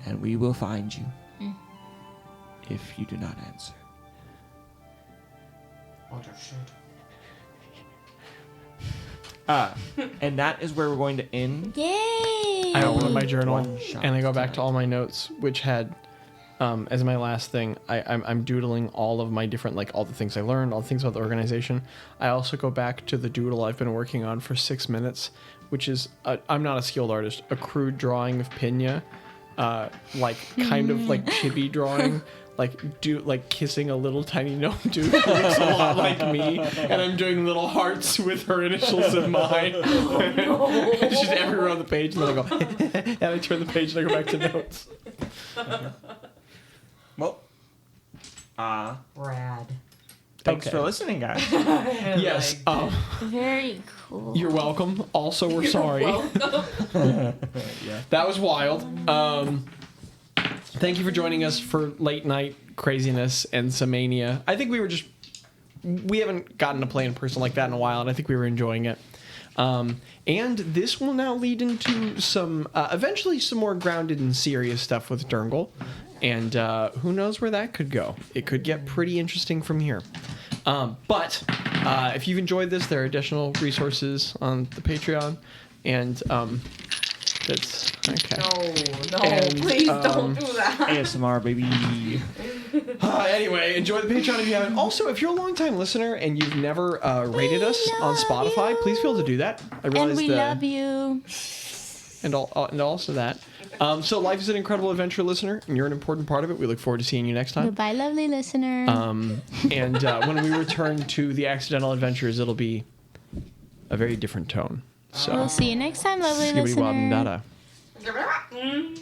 And we will find you if you do not answer." And that is where we're going to end. Yay! I open up my journal One shot and I go back tonight. to all my notes, which had, as my last thing, I'm doodling all of my different, like all the things I learned, all the things about the organization. I also go back to the doodle I've been working on for 6 minutes, which is, I'm not a skilled artist, a crude drawing of Pena, like kind of like chibi drawing. Like kissing a little tiny gnome dude who looks a lot like me, and I'm doing little hearts with her initials in mine. It's just everywhere on the page, and then I go, and I turn the page and I go back to notes. Well, Rad. thanks Okay. for listening, guys. Yes, Very cool. you're welcome. Also, we're sorry. That was wild. Thank you for joining us for late night craziness and some mania. I think we haven't gotten to play in person like that in a while, and I think we were enjoying it. And this will now lead into some, eventually some more grounded and serious stuff with Durngle. And who knows where that could go. It could get pretty interesting from here. But if you've enjoyed this, there are additional resources on the Patreon. And that's okay. No, And, please don't do that. ASMR, baby. Anyway, enjoy the Patreon if you haven't. Also, if you're a longtime listener and you've never rated us on Spotify, please feel to do that. I realize And we love you. and also that. So life is an incredible adventure, listener, and you're an important part of it. We look forward to seeing you next time. Goodbye, lovely listener. And when we return to the accidental adventures, it'll be a very different tone. So We'll see you next time, lovely skibbity-wab and listener. dada.